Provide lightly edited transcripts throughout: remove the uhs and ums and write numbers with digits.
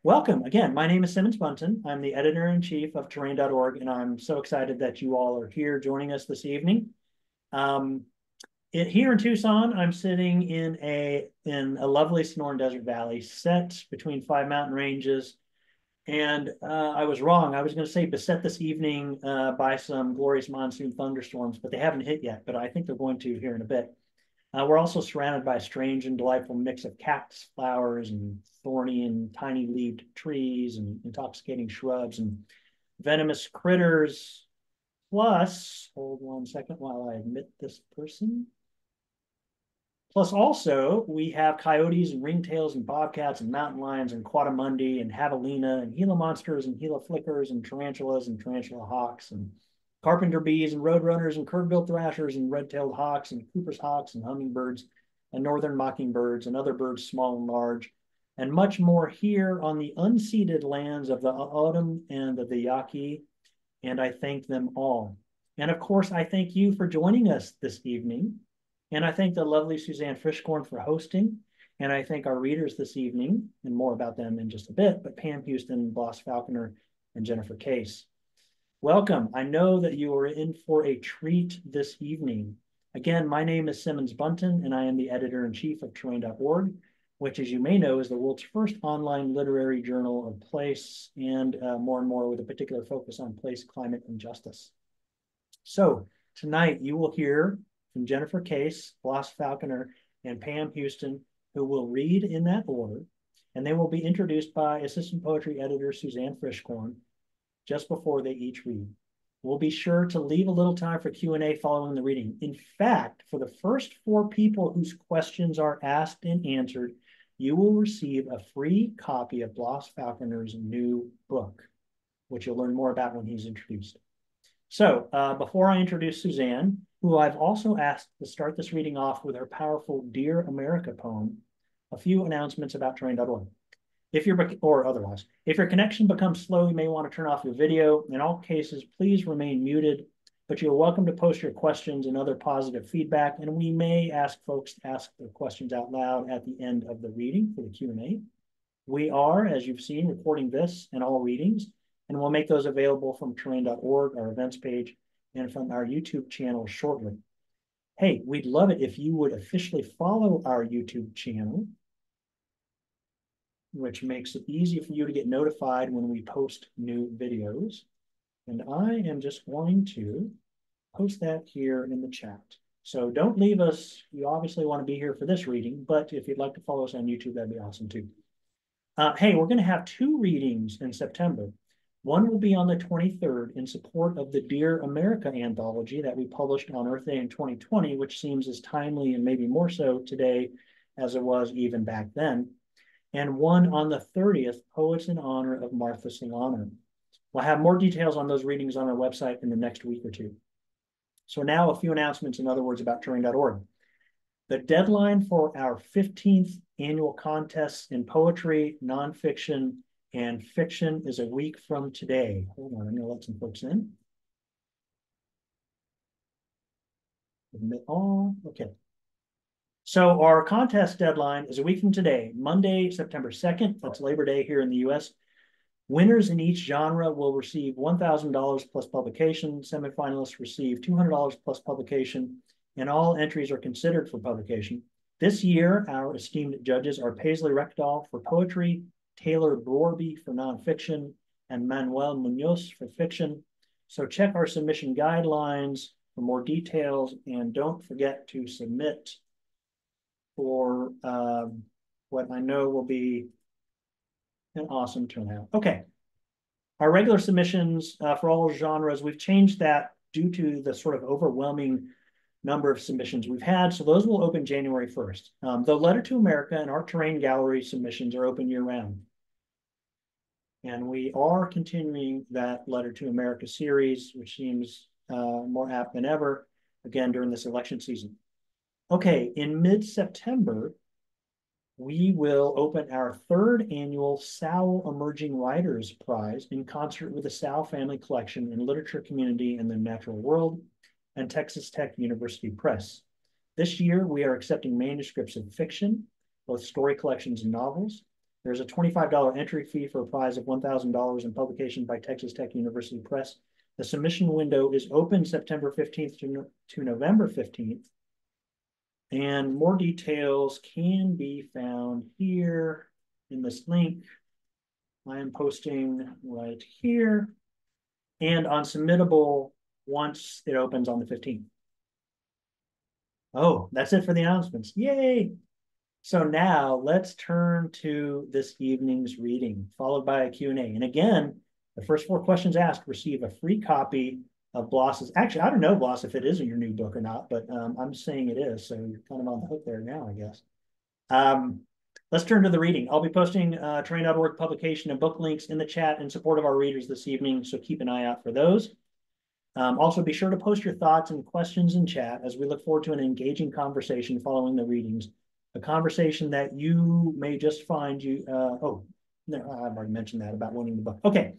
Welcome again. My name is Simmons Bunton. I'm the editor-in-chief of terrain.org, and I'm so excited that you all are here joining us this evening. Um, Here in Tucson, I'm sitting in a lovely Sonoran Desert Valley set between five mountain ranges. And I was wrong. I was going to say beset this evening by some glorious monsoon thunderstorms, but they haven't hit yet, but I think they're going to here in a bit. We're also surrounded by a strange and delightful mix of cactus flowers and thorny and tiny leaved trees and intoxicating shrubs and venomous critters. Plus, hold 1 second while I admit this person. Plus, also, we have coyotes and ringtails and bobcats and mountain lions and quadrumundi and javelina and Gila monsters and Gila flickers and tarantulas and tarantula hawks and carpenter bees and roadrunners and curve-billed thrashers and red-tailed hawks and Cooper's hawks and hummingbirds and northern mockingbirds and other birds small and large, and much more here on the unceded lands of the O'odham and of the Yaqui, and I thank them all. And of course, I thank you for joining us this evening. And I thank the lovely Suzanne Frischkorn for hosting. And I thank our readers this evening, and more about them in just a bit, but Pam Houston, Blas Falconer, and Jennifer Case. Welcome. I know that you are in for a treat this evening. Again, my name is Simmons Bunton, and I am the editor-in-chief of terrain.org, which, as you may know, is the world's first online literary journal of place, and more with a particular focus on place, climate, and justice. So tonight you will hear from Jennifer Case, Blas Falconer, and Pam Houston, who will read in that order, and they will be introduced by assistant poetry editor Suzanne Frischkorn just before they each read. We'll be sure to leave a little time for Q&A following the reading. In fact, for the first 4 people whose questions are asked and answered, you will receive a free copy of Blas Falconer's new book, which you'll learn more about when he's introduced. So before I introduce Suzanne, who I've also asked to start this reading off with her powerful Dear America poem, a few announcements about terrain.org. If your connection becomes slow, you may want to turn off your video. In all cases, please remain muted, but you're welcome to post your questions and other positive feedback, and we may ask folks to ask their questions out loud at the end of the reading for the Q&A. We are, as you've seen, recording this and all readings, and we'll make those available from terrain.org, our events page, and from our YouTube channel shortly. Hey, we'd love it if you would officially follow our YouTube channel, which makes it easy for you to get notified when we post new videos. And I am just going to post that here in the chat. So don't leave us. You obviously want to be here for this reading, but if you'd like to follow us on YouTube, that'd be awesome too. Hey, we're going to have 2 readings in September. One will be on the 23rd in support of the Dear America anthology that we published on Earth Day in 2020, which seems as timely and maybe more so today as it was even back then. And one on the 30th, Poets in Honor of Martha Solano. We'll have more details on those readings on our website in the next week or 2. So now a few announcements, in other words, about terrain.org. The deadline for our 15th annual contests in poetry, nonfiction, and fiction is a week from today. Hold on, I'm going to let some folks in. Admit all. Okay. So our contest deadline is a week from today, Monday, September 2nd. That's Labor Day here in the U.S. Winners in each genre will receive $1,000 plus publication. Semifinalists receive $200 plus publication, and all entries are considered for publication. This year, our esteemed judges are Paisley Rekdal for poetry, Taylor Borby for nonfiction, and Manuel Munoz for fiction. So check our submission guidelines for more details, and don't forget to submit for what I know will be an awesome turnout. Okay. Our regular submissions for all genres, we've changed that due to the sort of overwhelming number of submissions we've had. So those will open January 1st. The Letter to America and Art Terrain Gallery submissions are open year-round. And we are continuing that Letter to America series, which seems more apt than ever, again, during this election season. Okay, in mid-September, we will open our 3rd annual Sowell Emerging Writers Prize in concert with the Sowell Family Collection and Literature Community in the Natural World and Texas Tech University Press. This year, we are accepting manuscripts of fiction, both story collections and novels. There's a $25 entry fee for a prize of $1,000 in publication by Texas Tech University Press. The submission window is open September 15th to November 15th. And more details can be found here in this link. I am posting right here and on Submittable once it opens on the 15th. Oh, that's it for the announcements. Yay! So now let's turn to this evening's reading, followed by a Q&A. And again, the first 4 questions asked receive a free copy of Blas's. Actually, I don't know, Blas, if it is in your new book or not, but I'm saying it is. So you're kind of on the hook there now, I guess. Let's turn to the reading. I'll be posting Terrain.org publication and book links in the chat in support of our readers this evening, so keep an eye out for those. Also, be sure to post your thoughts and questions in chat as we look forward to an engaging conversation following the readings, a conversation that you may just find you, no, I've already mentioned that about winning the book. Okay,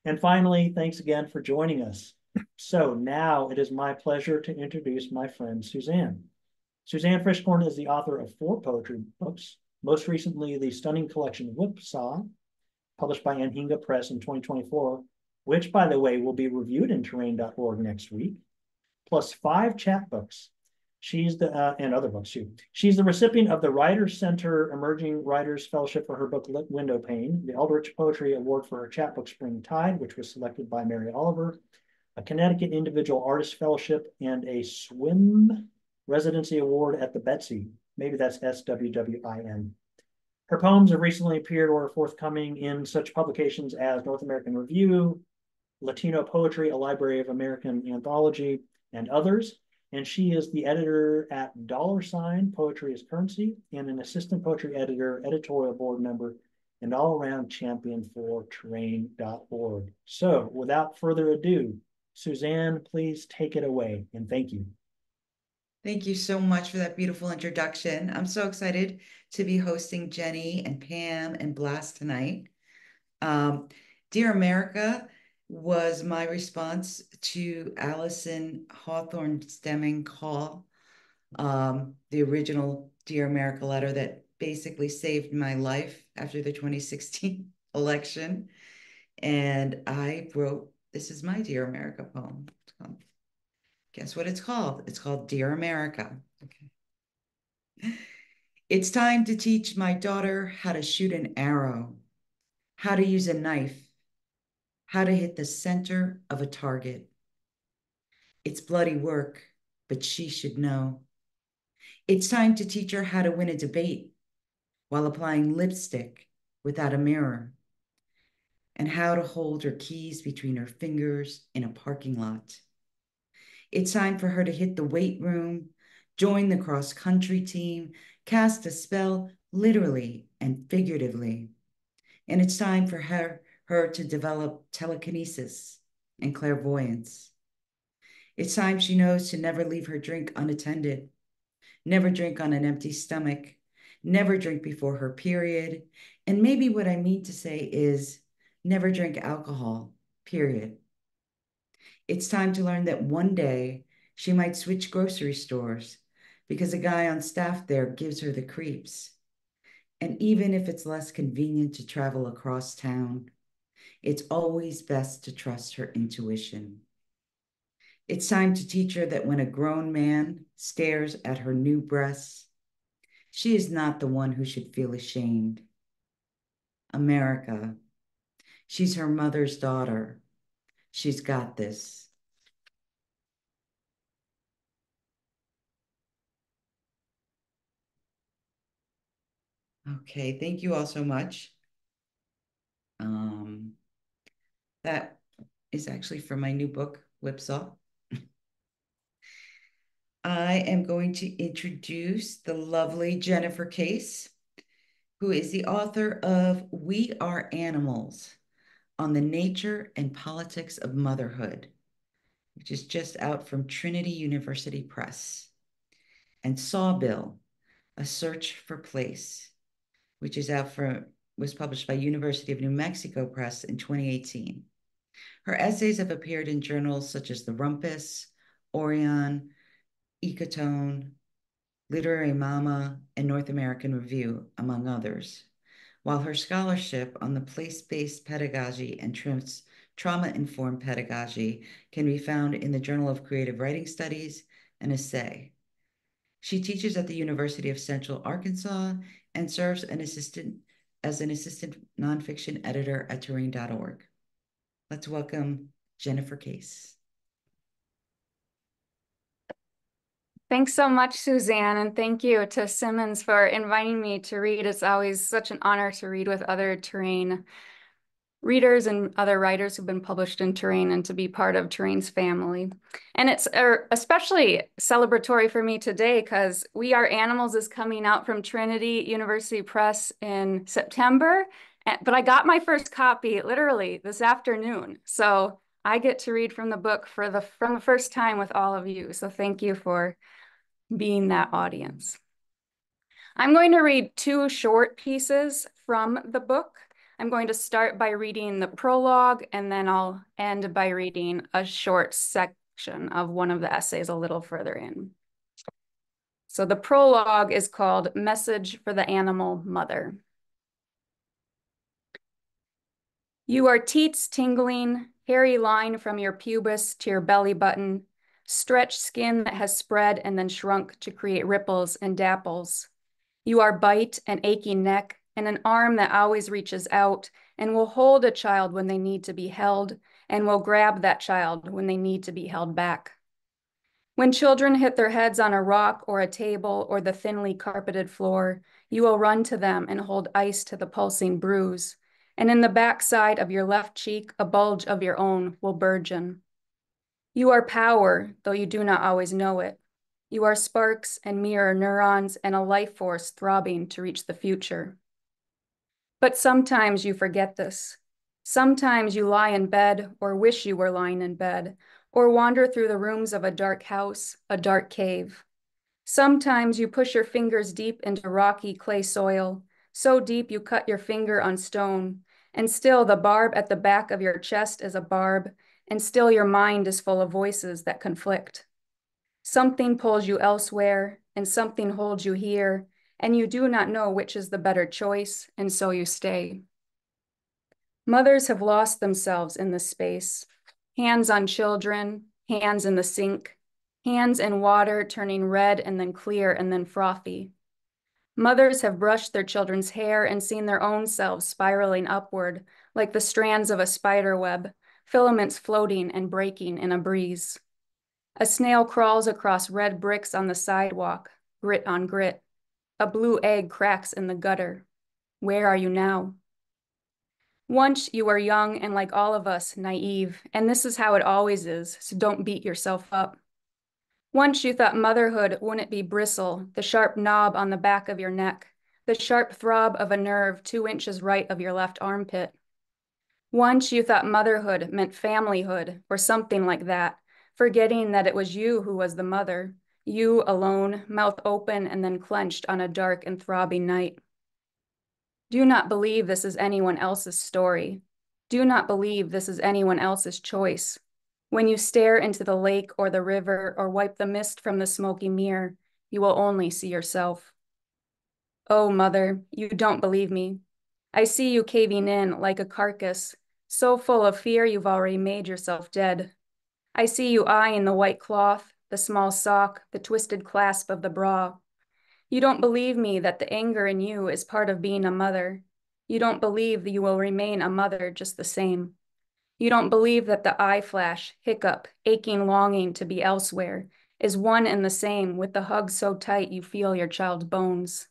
and finally, thanks again for joining us. So now it is my pleasure to introduce my friend, Suzanne. Suzanne Frischkorn is the author of 4 poetry books, most recently the stunning collection Whipsaw, published by Anhinga Press in 2024, which, by the way, will be reviewed in Terrain.org next week, plus 5 chapbooks. She's the, and other books too. She's the recipient of the Writers Center Emerging Writers Fellowship for her book Lit Window Pane, the Eldritch Poetry Award for her chapbook Spring Tide, which was selected by Mary Oliver, a Connecticut Individual Artist Fellowship, and a Swim Residency Award at the Betsy. Maybe that's SWWIN. Her poems have recently appeared or are forthcoming in such publications as North American Review, Latino Poetry, a Library of American Anthology, and others. And she is the editor at $ Poetry is Currency and an assistant poetry editor, editorial board member, and all-around champion for Terrain.org. So without further ado, Suzanne, please take it away, and thank you. Thank you so much for that beautiful introduction. I'm so excited to be hosting Jenny and Pam and Blas tonight. Dear America was my response to Allison Hawthorne's Deming call, the original Dear America letter that basically saved my life after the 2016 election. And I wrote, this is my Dear America poem. Guess what it's called? It's called Dear America. Okay. It's time to teach my daughter how to shoot an arrow, how to use a knife, how to hit the center of a target. It's bloody work, but she should know. It's time to teach her how to win a debate while applying lipstick without a mirror, and how to hold her keys between her fingers in a parking lot. It's time for her to hit the weight room, join the cross-country team, cast a spell literally and figuratively. And it's time for her to develop telekinesis and clairvoyance. It's time she knows to never leave her drink unattended, never drink on an empty stomach, never drink before her period. And maybe what I mean to say is never drink alcohol, period. It's time to learn that one day she might switch grocery stores because a guy on staff there gives her the creeps. And even if it's less convenient to travel across town, it's always best to trust her intuition. It's time to teach her that when a grown man stares at her new breasts, she is not the one who should feel ashamed. America, she's her mother's daughter. She's got this. Okay, thank you all so much. That is actually from my new book, Whipsaw. I am going to introduce the lovely Jennifer Case, who is the author of We Are Animals on the Nature and Politics of Motherhood, which is just out from Trinity University Press, and Sawbill, A Search for Place, which is was published by University of New Mexico Press in 2018. Her essays have appeared in journals such as The Rumpus, Orion, Ecotone, Literary Mama, and North American Review, among others. while her scholarship on the place-based pedagogy and trauma-informed pedagogy can be found in the Journal of Creative Writing Studies and Essay. She teaches at the University of Central Arkansas and serves as an assistant nonfiction editor at Terrain.org. Let's welcome Jennifer Case. Thanks so much, Suzanne, and thank you to Simmons for inviting me to read. It's always such an honor to read with other Terrain readers and other writers who've been published in Terrain and to be part of Terrain's family. And it's especially celebratory for me today because We Are Animals is coming out from Trinity University Press in September, but I got my first copy literally this afternoon. So I get to read from the book from the first time with all of you. So thank you for being that audience. I'm going to read two short pieces from the book. I'm going to start by reading the prologue, and then I'll end by reading a short section of one of the essays a little further in. So the prologue is called Message for the Animal Mother. You are teats tingling, hairy line from your pubis to your belly button, stretched skin that has spread and then shrunk to create ripples and dapples. You are bite and aching neck and an arm that always reaches out and will hold a child when they need to be held and will grab that child when they need to be held back. When children hit their heads on a rock or a table or the thinly carpeted floor, you will run to them and hold ice to the pulsing bruise. And in the backside of your left cheek, a bulge of your own will burgeon. You are power, though you do not always know it. You are sparks and mirror neurons and a life force throbbing to reach the future. But sometimes you forget this. Sometimes you lie in bed or wish you were lying in bed or wander through the rooms of a dark house, a dark cave. Sometimes you push your fingers deep into rocky clay soil, so deep you cut your finger on stone, and still the barb at the back of your chest is a barb, and still your mind is full of voices that conflict. Something pulls you elsewhere, and something holds you here, and you do not know which is the better choice, and so you stay. Mothers have lost themselves in this space. Hands on children, hands in the sink, hands in water turning red and then clear and then frothy. Mothers have brushed their children's hair and seen their own selves spiraling upward like the strands of a spider web, filaments floating and breaking in a breeze. A snail crawls across red bricks on the sidewalk, grit on grit. A blue egg cracks in the gutter. Where are you now? Once you were young and like all of us, naive, and this is how it always is, so don't beat yourself up. Once you thought motherhood wouldn't be bristle, the sharp knob on the back of your neck, the sharp throb of a nerve 2 inches right of your left armpit. Once you thought motherhood meant familyhood or something like that, forgetting that it was you who was the mother, you alone, mouth open and then clenched on a dark and throbbing night. Do not believe this is anyone else's story. Do not believe this is anyone else's choice. When you stare into the lake or the river or wipe the mist from the smoky mirror, you will only see yourself. Oh, mother, you don't believe me. I see you caving in like a carcass, so full of fear you've already made yourself dead. I see you eyeing the white cloth, the small sock, the twisted clasp of the bra. You don't believe me that the anger in you is part of being a mother. You don't believe that you will remain a mother just the same. You don't believe that the eye flash, hiccup, aching longing to be elsewhere is one and the same with the hug so tight you feel your child's bones.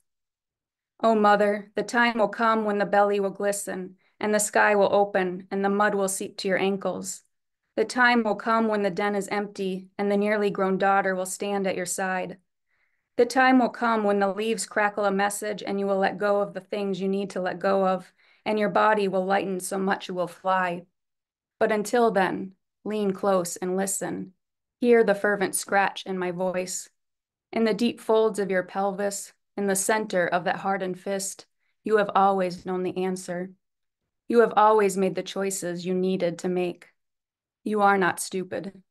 Oh, mother, the time will come when the belly will glisten and the sky will open and the mud will seep to your ankles. The time will come when the den is empty and the nearly grown daughter will stand at your side. The time will come when the leaves crackle a message and you will let go of the things you need to let go of, and your body will lighten so much you will fly. But until then, lean close and listen. Hear the fervent scratch in my voice. In the deep folds of your pelvis, in the center of that hardened fist, you have always known the answer. You have always made the choices you needed to make. You are not stupid.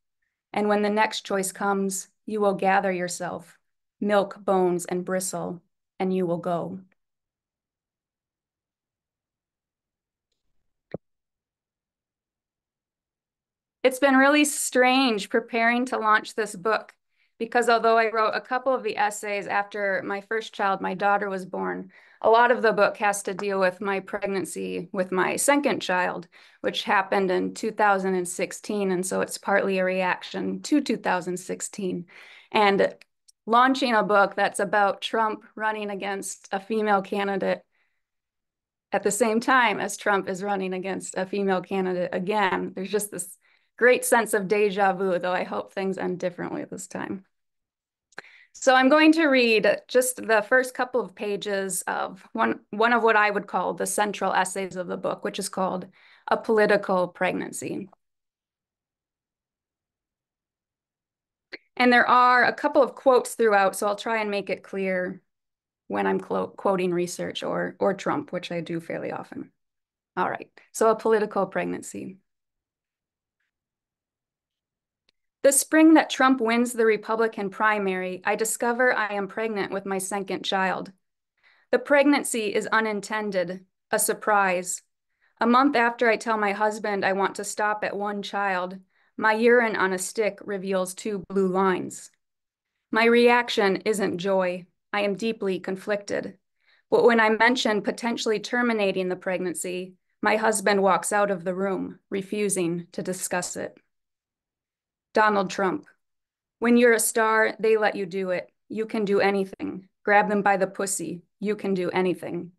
And when the next choice comes, you will gather yourself, milk, bones, and bristle, and you will go. It's been really strange preparing to launch this book because although I wrote a couple of the essays after my first child, my daughter, was born, a lot of the book has to deal with my pregnancy with my second child, which happened in 2016. And so it's partly a reaction to 2016. And launching a book that's about Trump running against a female candidate at the same time as Trump is running against a female candidate again, there's just this great sense of deja vu, though I hope things end differently this time. So I'm going to read just the first couple of pages of one of what I would call the central essays of the book, which is called A Political Pregnancy. And there are a couple of quotes throughout, so I'll try and make it clear when I'm quoting research or Trump, which I do fairly often. All right, so A Political Pregnancy. The spring that Trump wins the Republican primary, I discover I am pregnant with my second child. The pregnancy is unintended, a surprise. A month after I tell my husband I want to stop at one child, my urine on a stick reveals 2 blue lines. My reaction isn't joy. I am deeply conflicted. But when I mention potentially terminating the pregnancy, my husband walks out of the room, refusing to discuss it. Donald Trump. When you're a star, they let you do it. You can do anything. Grab them by the pussy. You can do anything.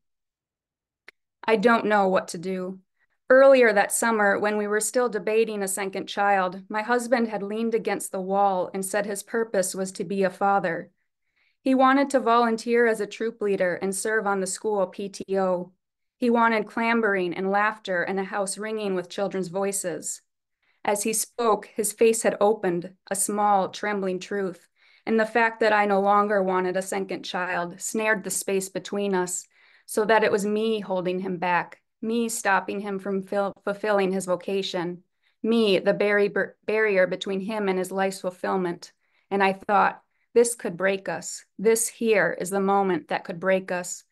I don't know what to do. Earlier that summer, when we were still debating a second child, my husband had leaned against the wall and said his purpose was to be a father. He wanted to volunteer as a troop leader and serve on the school PTO. He wanted clambering and laughter and a house ringing with children's voices. As he spoke, his face had opened, a small, trembling truth, and the fact that I no longer wanted a second child snared the space between us, so that it was me holding him back, me stopping him from fulfilling his vocation, me, the barrier between him and his life's fulfillment. And I thought, this could break us. This here is the moment that could break us.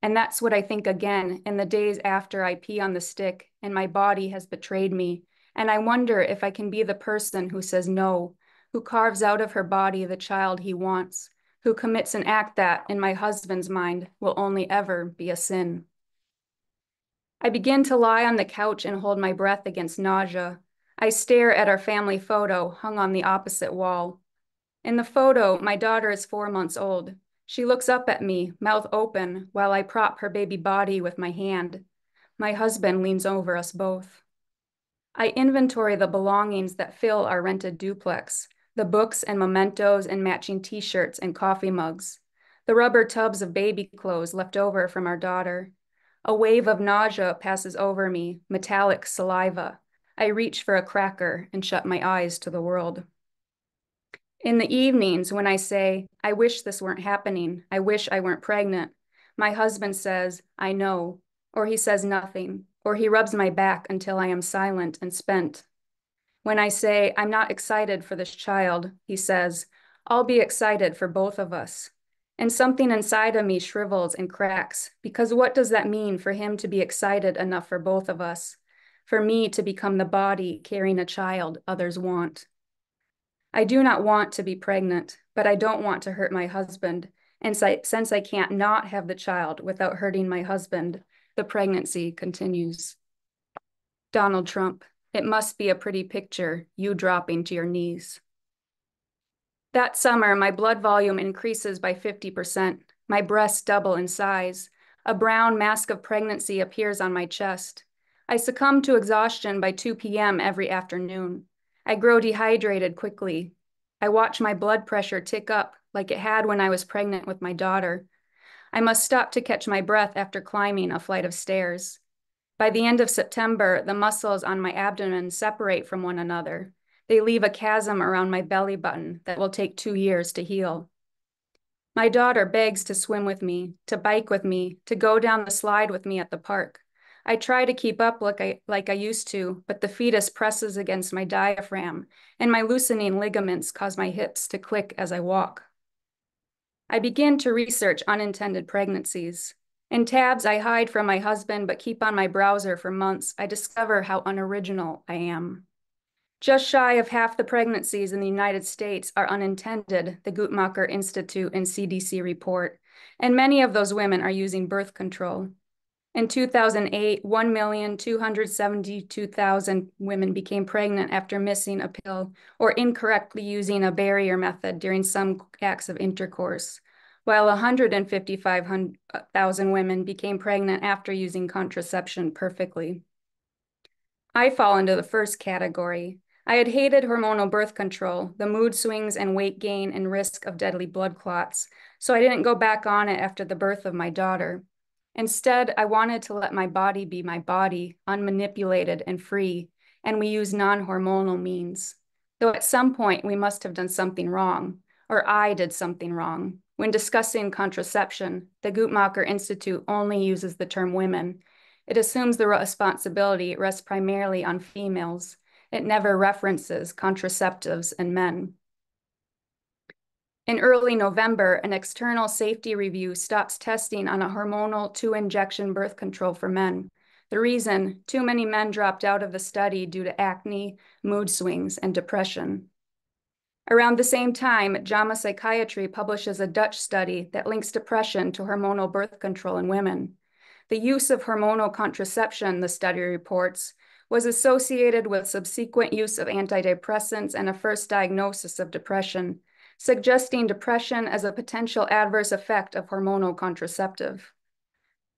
And that's what I think again in the days after I pee on the stick and my body has betrayed me. And I wonder if I can be the person who says no, who carves out of her body the child he wants, who commits an act that, in my husband's mind, will only ever be a sin. I begin to lie on the couch and hold my breath against nausea. I stare at our family photo hung on the opposite wall. In the photo, my daughter is 4 months old. She looks up at me, mouth open, while I prop her baby body with my hand. My husband leans over us both. I inventory the belongings that fill our rented duplex, the books and mementos and matching t-shirts and coffee mugs, the rubber tubs of baby clothes left over from our daughter. A wave of nausea passes over me, metallic saliva. I reach for a cracker and shut my eyes to the world. In the evenings, when I say, I wish this weren't happening, I wish I weren't pregnant, my husband says, I know, or he says nothing, or he rubs my back until I am silent and spent. When I say, I'm not excited for this child, he says, I'll be excited for both of us. And something inside of me shrivels and cracks, because what does that mean for him to be excited enough for both of us, for me to become the body carrying a child others want? I do not want to be pregnant, but I don't want to hurt my husband. And since I can't not have the child without hurting my husband, the pregnancy continues. Donald Trump, it must be a pretty picture, you dropping to your knees. That summer, my blood volume increases by 50%. My breasts double in size. A brown mask of pregnancy appears on my chest. I succumb to exhaustion by 2 p.m. every afternoon. I grow dehydrated quickly. I watch my blood pressure tick up like it had when I was pregnant with my daughter. I must stop to catch my breath after climbing a flight of stairs. By the end of September, the muscles on my abdomen separate from one another. They leave a chasm around my belly button that will take 2 years to heal. My daughter begs to swim with me, to bike with me, to go down the slide with me at the park. I try to keep up like I used to, but the fetus presses against my diaphragm, and my loosening ligaments cause my hips to click as I walk. I begin to research unintended pregnancies. In tabs I hide from my husband but keep on my browser for months, I discover how unoriginal I am. Just shy of half the pregnancies in the United States are unintended, the Guttmacher Institute and CDC report, and many of those women are using birth control. In 2008, 1,272,000 women became pregnant after missing a pill or incorrectly using a barrier method during some acts of intercourse, while 155,000 women became pregnant after using contraception perfectly. I fall into the first category. I had hated hormonal birth control, the mood swings and weight gain and risk of deadly blood clots, so I didn't go back on it after the birth of my daughter. Instead, I wanted to let my body be my body, unmanipulated and free, and we use non-hormonal means. Though at some point we must have done something wrong, or I did something wrong. When discussing contraception, the Guttmacher Institute only uses the term women. It assumes the responsibility rests primarily on females. It never references contraceptives and men. In early November, an external safety review stops testing on a hormonal 2-injection birth control for men. The reason, too many men dropped out of the study due to acne, mood swings, and depression. Around the same time, JAMA Psychiatry publishes a Dutch study that links depression to hormonal birth control in women. The use of hormonal contraception, the study reports, was associated with subsequent use of antidepressants and a first diagnosis of depression, suggesting depression as a potential adverse effect of hormonal contraceptive.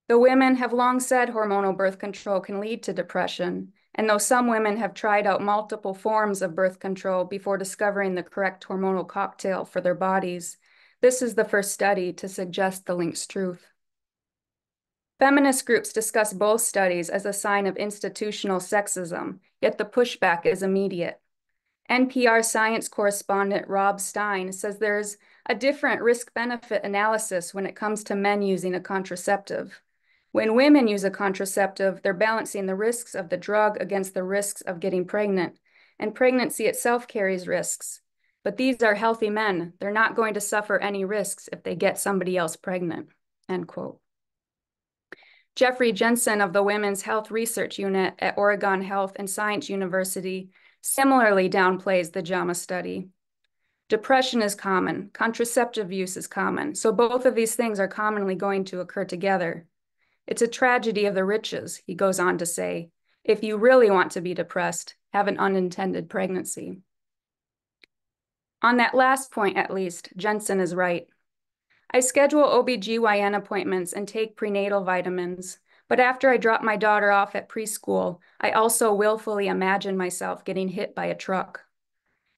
Though women have long said hormonal birth control can lead to depression, and though some women have tried out multiple forms of birth control before discovering the correct hormonal cocktail for their bodies, this is the first study to suggest the link's truth. Feminist groups discuss both studies as a sign of institutional sexism, yet the pushback is immediate. NPR science correspondent Rob Stein says there's a different risk-benefit analysis when it comes to men using a contraceptive. When women use a contraceptive, they're balancing the risks of the drug against the risks of getting pregnant, and pregnancy itself carries risks. But these are healthy men. They're not going to suffer any risks if they get somebody else pregnant, end quote. Jeffrey Jensen of the Women's Health Research Unit at Oregon Health and Science University similarly downplays the JAMA study. Depression is common, contraceptive use is common, so both of these things are commonly going to occur together. It's a tragedy of the riches, he goes on to say. If you really want to be depressed, have an unintended pregnancy. On that last point, at least, Jensen is right. I schedule OBGYN appointments and take prenatal vitamins, but after I drop my daughter off at preschool, I also willfully imagine myself getting hit by a truck.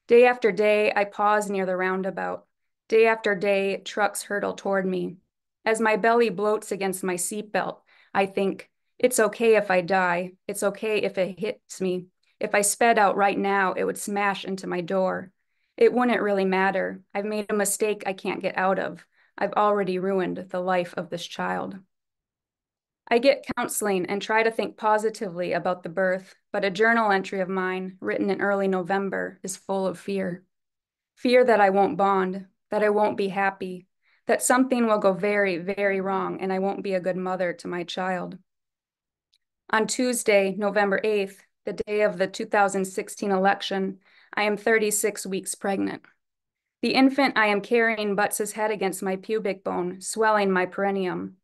Day after day, I pause near the roundabout. Day after day, trucks hurtle toward me. As my belly bloats against my seatbelt, I think, it's okay if I die. It's okay if it hits me. If I sped out right now, it would smash into my door. It wouldn't really matter. I've made a mistake I can't get out of. I've already ruined the life of this child. I get counseling and try to think positively about the birth, but a journal entry of mine, written in early November, is full of fear. Fear that I won't bond, that I won't be happy, that something will go very, very wrong and I won't be a good mother to my child. On Tuesday, November 8th, the day of the 2016 election, I am 36 weeks pregnant. The infant I am carrying butts his head against my pubic bone, swelling my perineum.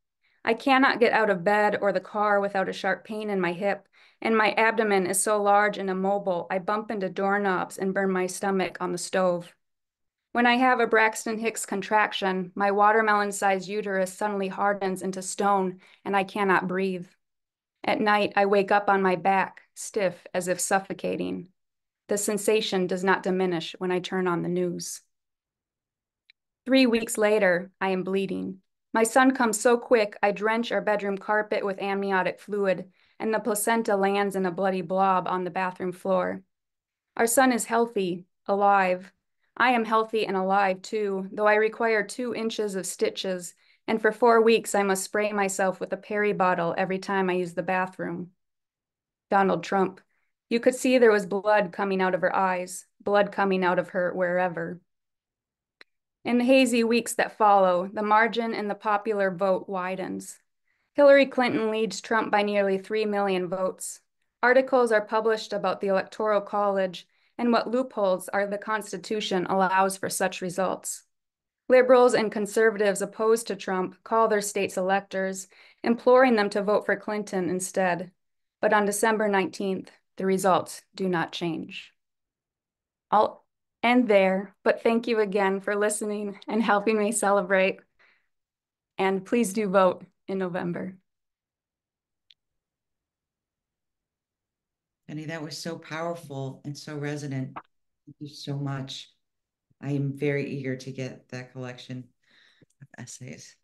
I cannot get out of bed or the car without a sharp pain in my hip, and my abdomen is so large and immobile, I bump into doorknobs and burn my stomach on the stove. When I have a Braxton Hicks contraction, my watermelon-sized uterus suddenly hardens into stone, and I cannot breathe. At night, I wake up on my back, stiff as if suffocating. The sensation does not diminish when I turn on the news. 3 weeks later, I am bleeding. My son comes so quick, I drench our bedroom carpet with amniotic fluid, and the placenta lands in a bloody blob on the bathroom floor. Our son is healthy, alive. I am healthy and alive too, though I require 2 inches of stitches, and for 4 weeks I must spray myself with a Perry bottle every time I use the bathroom. Donald Trump. You could see there was blood coming out of her eyes, blood coming out of her wherever. In the hazy weeks that follow, the margin in the popular vote widens. Hillary Clinton leads Trump by nearly 3 million votes. Articles are published about the Electoral College, and what loopholes the Constitution allows for such results. Liberals and conservatives opposed to Trump call their state's electors, imploring them to vote for Clinton instead. But on December 19th, the results do not change. I'll end there, but thank you again for listening and helping me celebrate. And please do vote in November. Jenny, that was so powerful and so resonant. Thank you so much. I am very eager to get that collection of essays.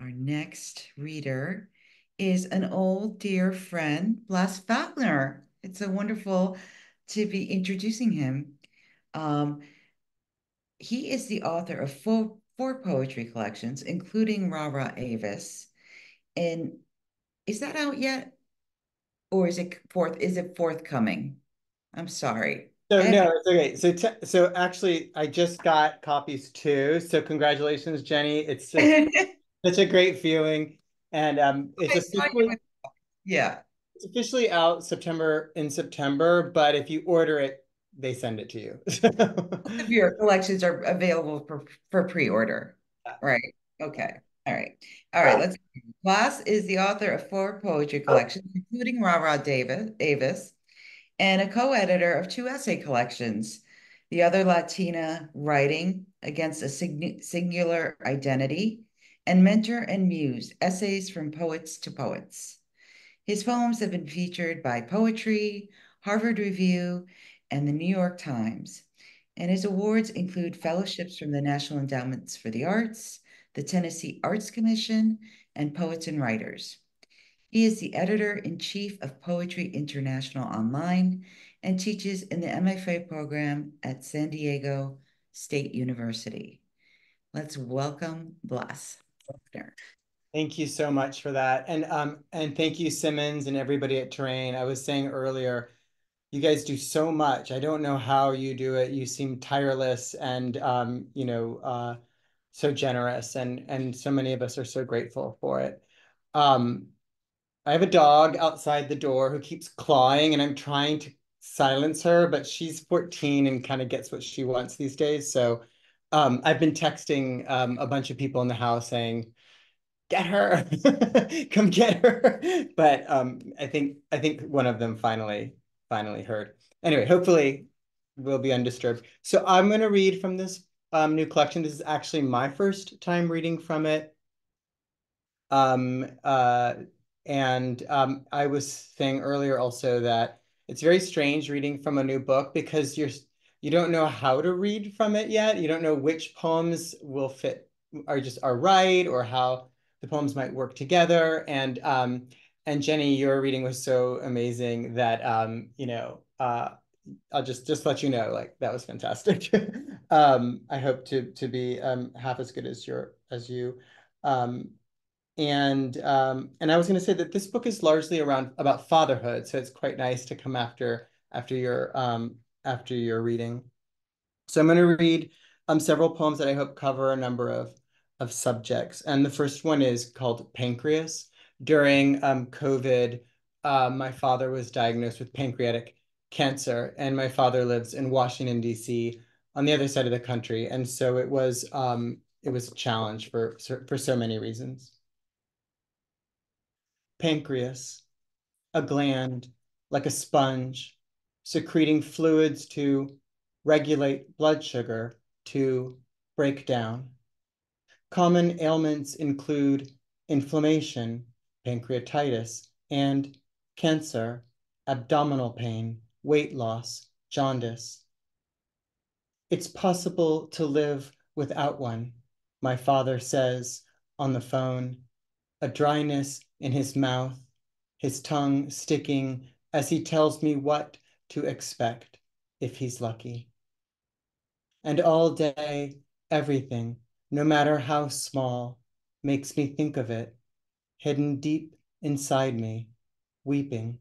Our next reader is an old dear friend, Blas Falconer. It's so wonderful to be introducing him. He is the author of four poetry collections, including Rah Rah Avis. And is that out yet? Or is it forthcoming? I'm sorry. So no, it's okay. So actually, I just got copies too. So congratulations, Jenny. It's just such a great feeling, and yeah. it's officially out in September. But if you order it, they send it to you. Of your collections are available for pre-order, right? Okay. All right. Let's. Blas is the author of four poetry collections, including Rah Rah Avis, and a co-editor of two essay collections, The Other Latina Writing Against a Singular Identity, and Mentor and Muse, Essays from Poets to Poets. His poems have been featured by Poetry, Harvard Review, and the New York Times, and his awards include fellowships from the National Endowments for the Arts, the Tennessee Arts Commission, and Poets and Writers. He is the editor-in-chief of Poetry International Online and teaches in the MFA program at San Diego State University. Let's welcome Blas Falconer. Thank you so much for that. And thank you, Simmons, and everybody at Terrain. I was saying earlier, you guys do so much. I don't know how you do it. You seem tireless and so generous, and so many of us are so grateful for it. I have a dog outside the door who keeps clawing, and I'm trying to silence her, but she's 14 and kind of gets what she wants these days. So I've been texting a bunch of people in the house saying, get her, come get her. But I think one of them finally heard. Anyway, hopefully we'll be undisturbed. So I'm going to read from this new collection. This is actually my first time reading from it. I was saying earlier also that it's very strange reading from a new book because you don't know how to read from it yet. You don't know which poems will fit are right, or how the poems might work together. And Jenny, your reading was so amazing that I'll just let you know, like, that was fantastic. I hope to be half as good as you. And I was going to say that this book is largely about fatherhood, so it's quite nice to come after your reading. So I'm going to read several poems that I hope cover a number of subjects. And the first one is called Pancreas. During COVID, my father was diagnosed with pancreatic cancer, and my father lives in Washington, D.C., on the other side of the country. And so it was a challenge for so many reasons. Pancreas, a gland like a sponge, secreting fluids to regulate blood sugar, to break down. Common ailments include inflammation, pancreatitis, and cancer, abdominal pain, weight loss, jaundice. It's possible to live without one, my father says on the phone, a dryness in his mouth, his tongue sticking as he tells me what to expect if he's lucky. And all day, everything, no matter how small, makes me think of it, hidden deep inside me, weeping.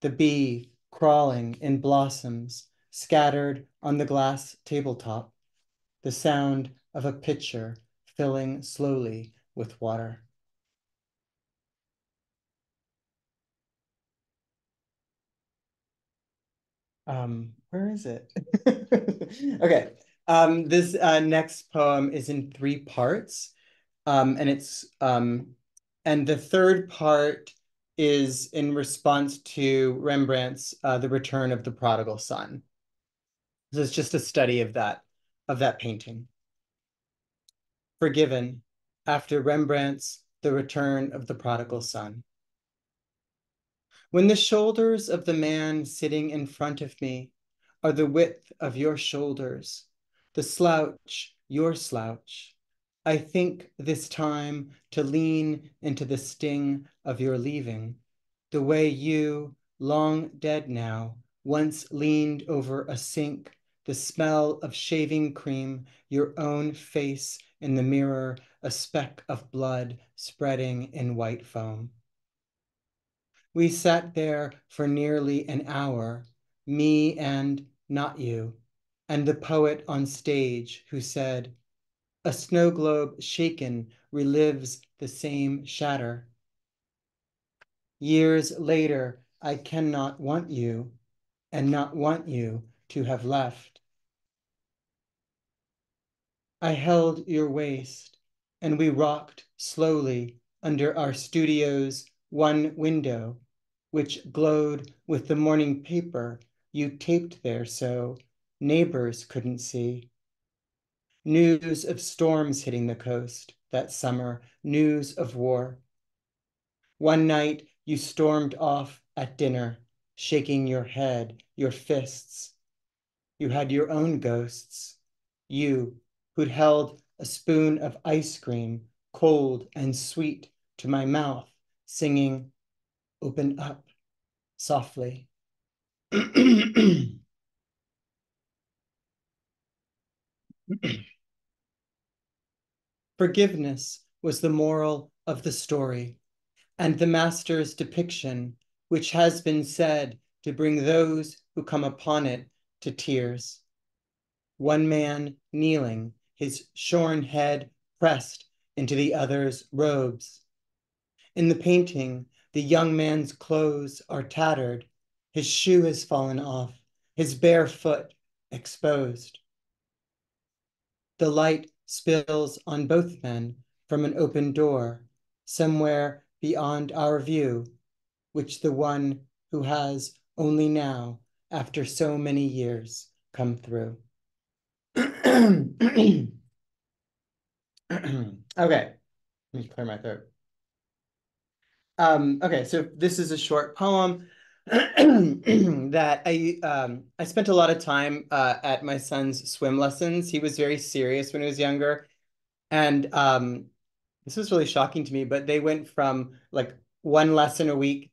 The bee crawling in blossoms scattered on the glass tabletop, the sound of a pitcher filling slowly with water. Where is it? Okay. This next poem is in 3 parts. And the third part is in response to Rembrandt's The Return of the Prodigal Son. So it's just a study of that painting. Forgiven, after Rembrandt's The Return of the Prodigal Son. When the shoulders of the man sitting in front of me are the width of your shoulders, the slouch, your slouch, I think this time to lean into the sting of your leaving, the way you, long dead now, once leaned over a sink, the smell of shaving cream, your own face in the mirror, a speck of blood spreading in white foam. We sat there for nearly an hour, me and not you, and the poet on stage who said, a snow globe shaken relives the same shatter. Years later, I cannot want you and not want you to have left. I held your waist and we rocked slowly under our studio's one window, which glowed with the morning paper you taped there so neighbors couldn't see. News of storms hitting the coast that summer, news of war. One night you stormed off at dinner, shaking your head, your fists. You had your own ghosts. You, who'd held a spoon of ice cream, cold and sweet, to my mouth, singing, open up, softly. Forgiveness was the moral of the story, and the master's depiction, which has been said to bring those who come upon it to tears. One man kneeling, his shorn head pressed into the other's robes. In the painting, the young man's clothes are tattered, his shoe has fallen off, his bare foot exposed. The light spills on both men from an open door, somewhere beyond our view, which the one who has only now, after so many years, come through. Okay, let me clear my throat. Okay, so this is a short poem that I spent a lot of time at my son's swim lessons. He was very serious when he was younger, and this was really shocking to me. But they went from like 1 lesson a week,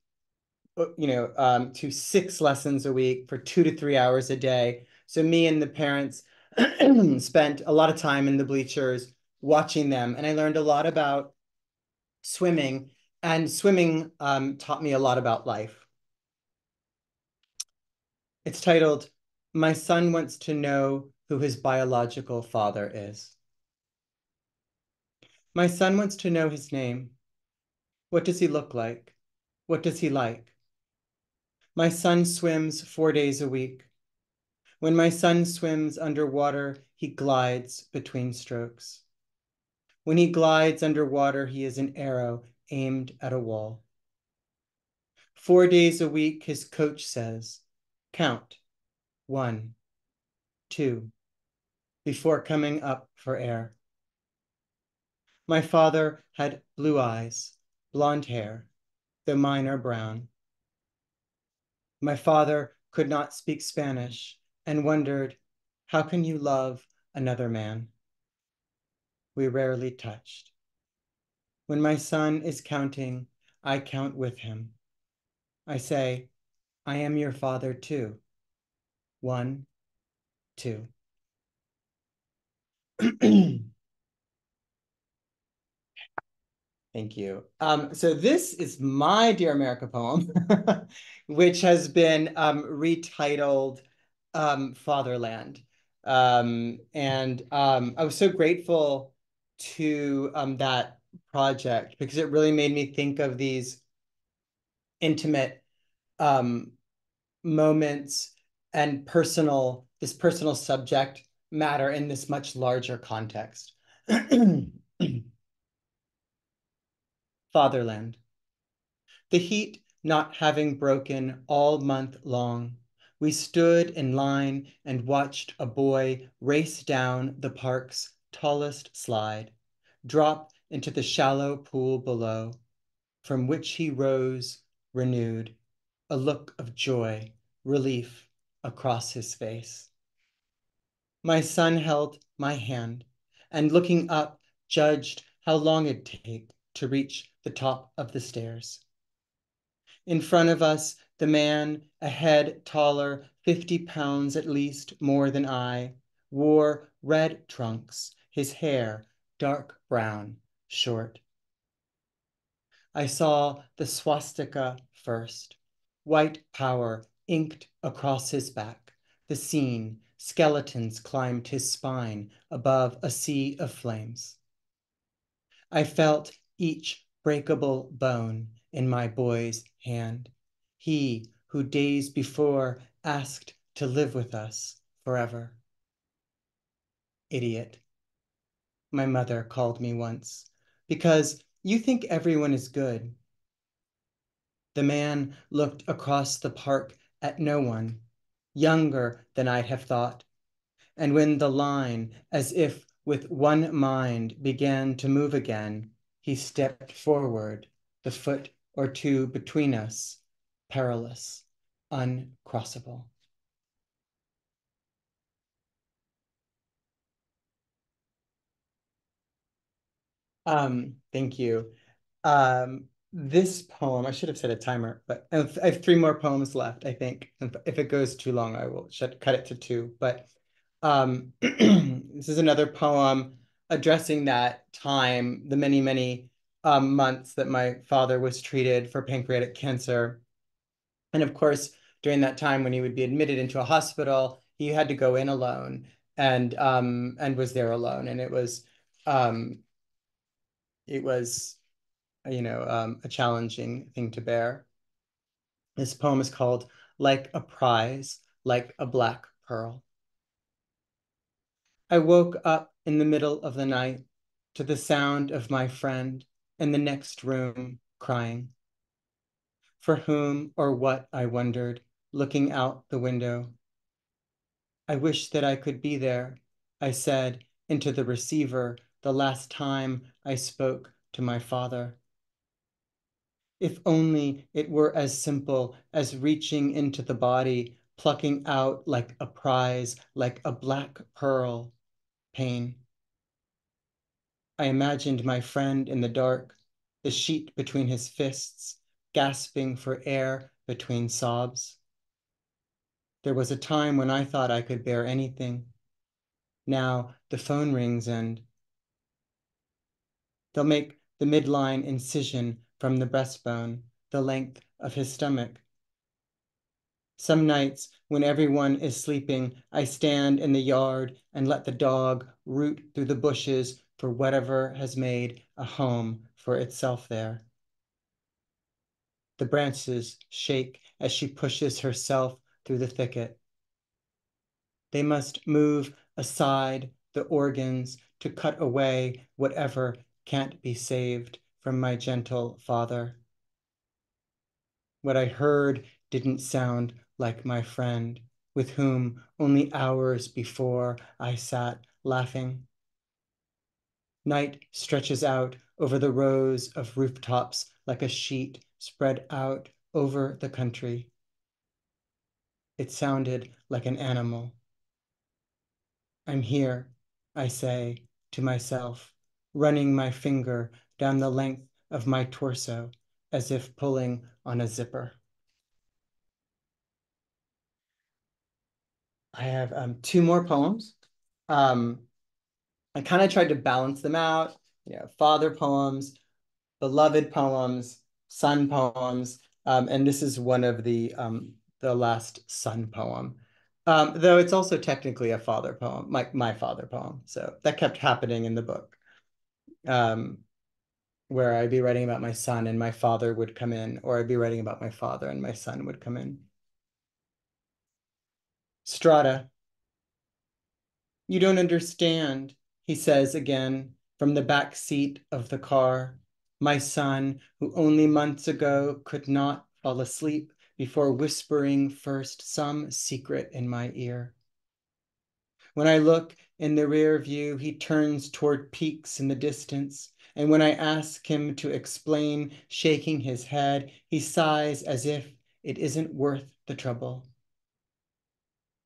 to 6 lessons a week for 2 to 3 hours a day. So me and the parents spent a lot of time in the bleachers watching them, and I learned a lot about swimming, and swimming taught me a lot about life. It's titled, My Son Wants to Know Who His Biological Father Is. My son wants to know his name. What does he look like? What does he like? My son swims 4 days a week. When my son swims underwater, he glides between strokes. When he glides underwater, he is an arrow aimed at a wall. 4 days a week, his coach says, count, 1, 2, before coming up for air. My father had blue eyes, blonde hair, though mine are brown. My father could not speak Spanish and wondered, how can you love another man? We rarely touched. When my son is counting, I count with him. I say, I am your father too. 1, 2. Thank you. So this is my Dear America poem, which has been retitled Fatherland. I was so grateful to that project because it really made me think of these intimate moments and this personal subject matter in this much larger context. Fatherland. The heat not having broken all month long, we stood in line and watched a boy race down the park's tallest slide, drop into the shallow pool below, from which he rose renewed, a look of joy, relief across his face. My son held my hand and looking up, judged how long it'd take to reach the top of the stairs. In front of us, the man, a head taller, 50 pounds at least more than I, wore red trunks, his hair dark brown, short. I saw the swastika first, white power inked across his back. The scene, skeletons climbed his spine above a sea of flames. I felt each breakable bone in my boy's hand. He who days before asked to live with us forever. Idiot, my mother called me once, because you think everyone is good. The man looked across the park at no one, younger than I'd have thought. And when the line, as if with one mind, began to move again, he stepped forward, the foot or two between us, perilous, uncrossable. Thank you. This poem, I should have set a timer, but I have 3 more poems left, I think. If it goes too long, I will cut it to 2. But this is another poem addressing that time, the many, many months that my father was treated for pancreatic cancer. And of course, during that time when he would be admitted into a hospital, he had to go in alone and was there alone. And it was a challenging thing to bear. This poem is called Like a Prize, Like a Black Pearl. I woke up in the middle of the night to the sound of my friend in the next room crying. For whom or what, I wondered, looking out the window. I wish that I could be there, I said into the receiver the last time I spoke to my father. If only it were as simple as reaching into the body, plucking out like a prize, like a black pearl, pain. I imagined my friend in the dark, the sheet between his fists, gasping for air between sobs. There was a time when I thought I could bear anything. Now the phone rings and they'll make the midline incision from the breastbone, the length of his stomach. Some nights, when everyone is sleeping, I stand in the yard and let the dog root through the bushes for whatever has made a home for itself there. The branches shake as she pushes herself through the thicket. They must move aside the organs to cut away whatever can't be saved from my gentle father. What I heard didn't sound like my friend, with whom only hours before I sat laughing. Night stretches out over the rows of rooftops like a sheet spread out over the country. It sounded like an animal. I'm here, I say to myself, running my finger down the length of my torso as if pulling on a zipper. I have 2 more poems. I kind of tried to balance them out, father poems, beloved poems, son poems, and this is one of the last son poem. Though it's also technically a father poem, my father poem. So that kept happening in the book, where I'd be writing about my son and my father would come in, or I'd be writing about my father and my son would come in. Strata. You don't understand, he says again from the back seat of the car. My son, who only months ago could not fall asleep before whispering first some secret in my ear. When I look in the rear view, he turns toward peaks in the distance, and when I ask him to explain, shaking his head, he sighs as if it isn't worth the trouble.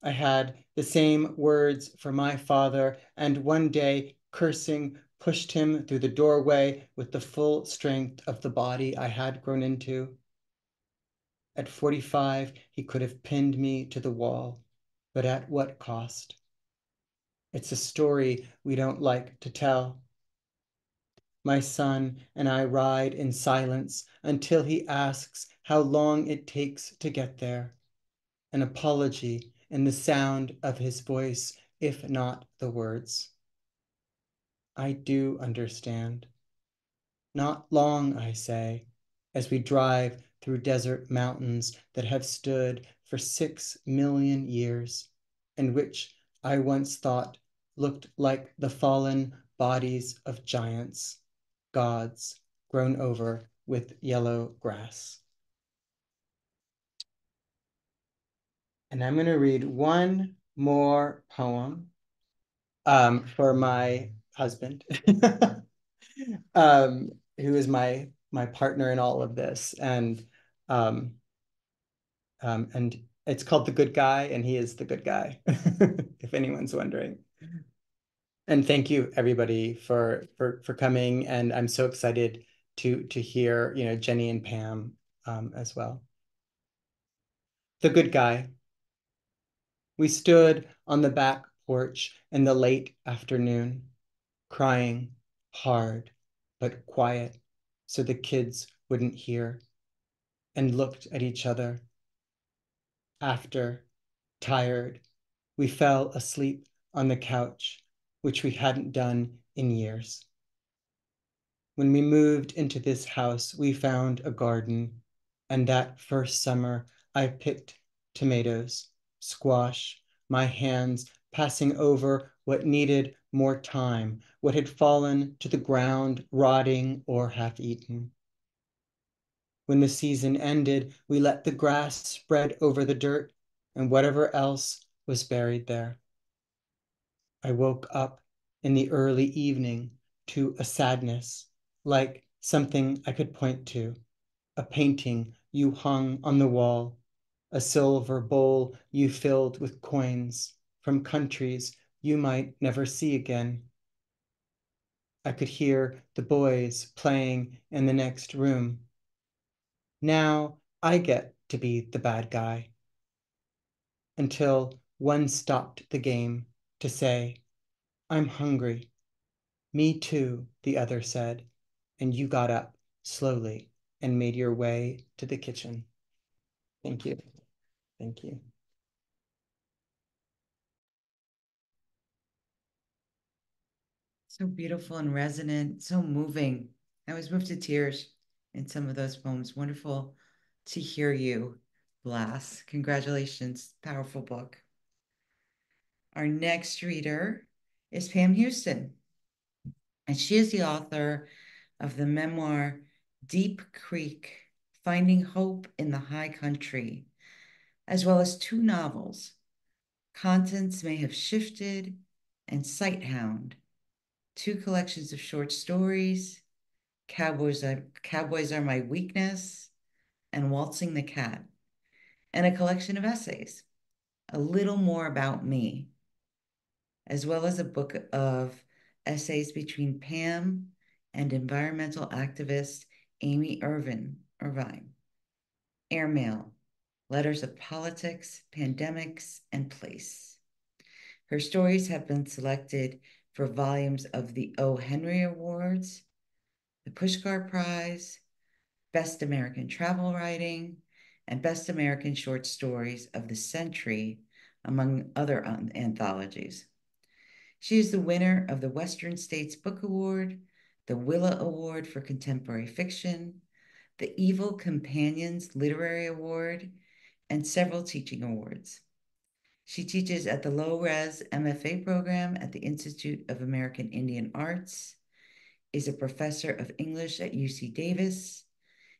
I had the same words for my father, and one day, cursing, pushed him through the doorway with the full strength of the body I had grown into. At 45, he could have pinned me to the wall, but at what cost? It's a story we don't like to tell. My son and I ride in silence until he asks how long it takes to get there. An apology in the sound of his voice, if not the words. I do understand. Not long, I say, as we drive through desert mountains that have stood for 6 million years, and which I once thought looked like the fallen bodies of giants, gods grown over with yellow grass. And I'm going to read one more poem for my husband, who is my partner in all of this, and it's called The Good Guy, and he is the good guy, if anyone's wondering. And thank you everybody for coming, and I'm so excited to hear Jenny and Pam as well. The Good Guy. We stood on the back porch in the late afternoon, crying hard but quiet so the kids wouldn't hear, and looked at each other. After, tired, we fell asleep on the couch, which we hadn't done in years. When we moved into this house, we found a garden, and that first summer I picked tomatoes, squash, my hands passing over what needed more time, what had fallen to the ground, rotting or half-eaten. When the season ended, we let the grass spread over the dirt and whatever else was buried there. I woke up in the early evening to a sadness, like something I could point to, a painting you hung on the wall, a silver bowl you filled with coins from countries you might never see again. I could hear the boys playing in the next room. Now I get to be the bad guy. Until one stopped the game to say, I'm hungry. Me too, the other said, and you got up slowly and made your way to the kitchen. Thank you. Thank you. So beautiful and resonant, so moving. I was moved to tears in some of those poems. Wonderful to hear you, Blas. Congratulations. Powerful book. Our next reader is Pam Houston, and she is the author of the memoir Deep Creek, Finding Hope in the High Country, as well as 2 novels, Contents May Have Shifted and Sight Hound, 2 collections of short stories, Cowboys Are My Weakness, and Waltzing the Cat, and a collection of essays, A Little More About Me, as well as a book of essays between Pam and environmental activist Amy Irvine, Airmail, Letters of Politics, Pandemics, and Place. Her stories have been selected for volumes of the O. Henry Awards, the Pushcart Prize, Best American Travel Writing, and Best American Short Stories of the Century, among other anthologies. She is the winner of the Western States Book Award, the WILLA Award for Contemporary Fiction, the Evil Companions Literary Award, and several teaching awards. She teaches at the Low Rez MFA program at the Institute of American Indian Arts, is a professor of English at UC Davis,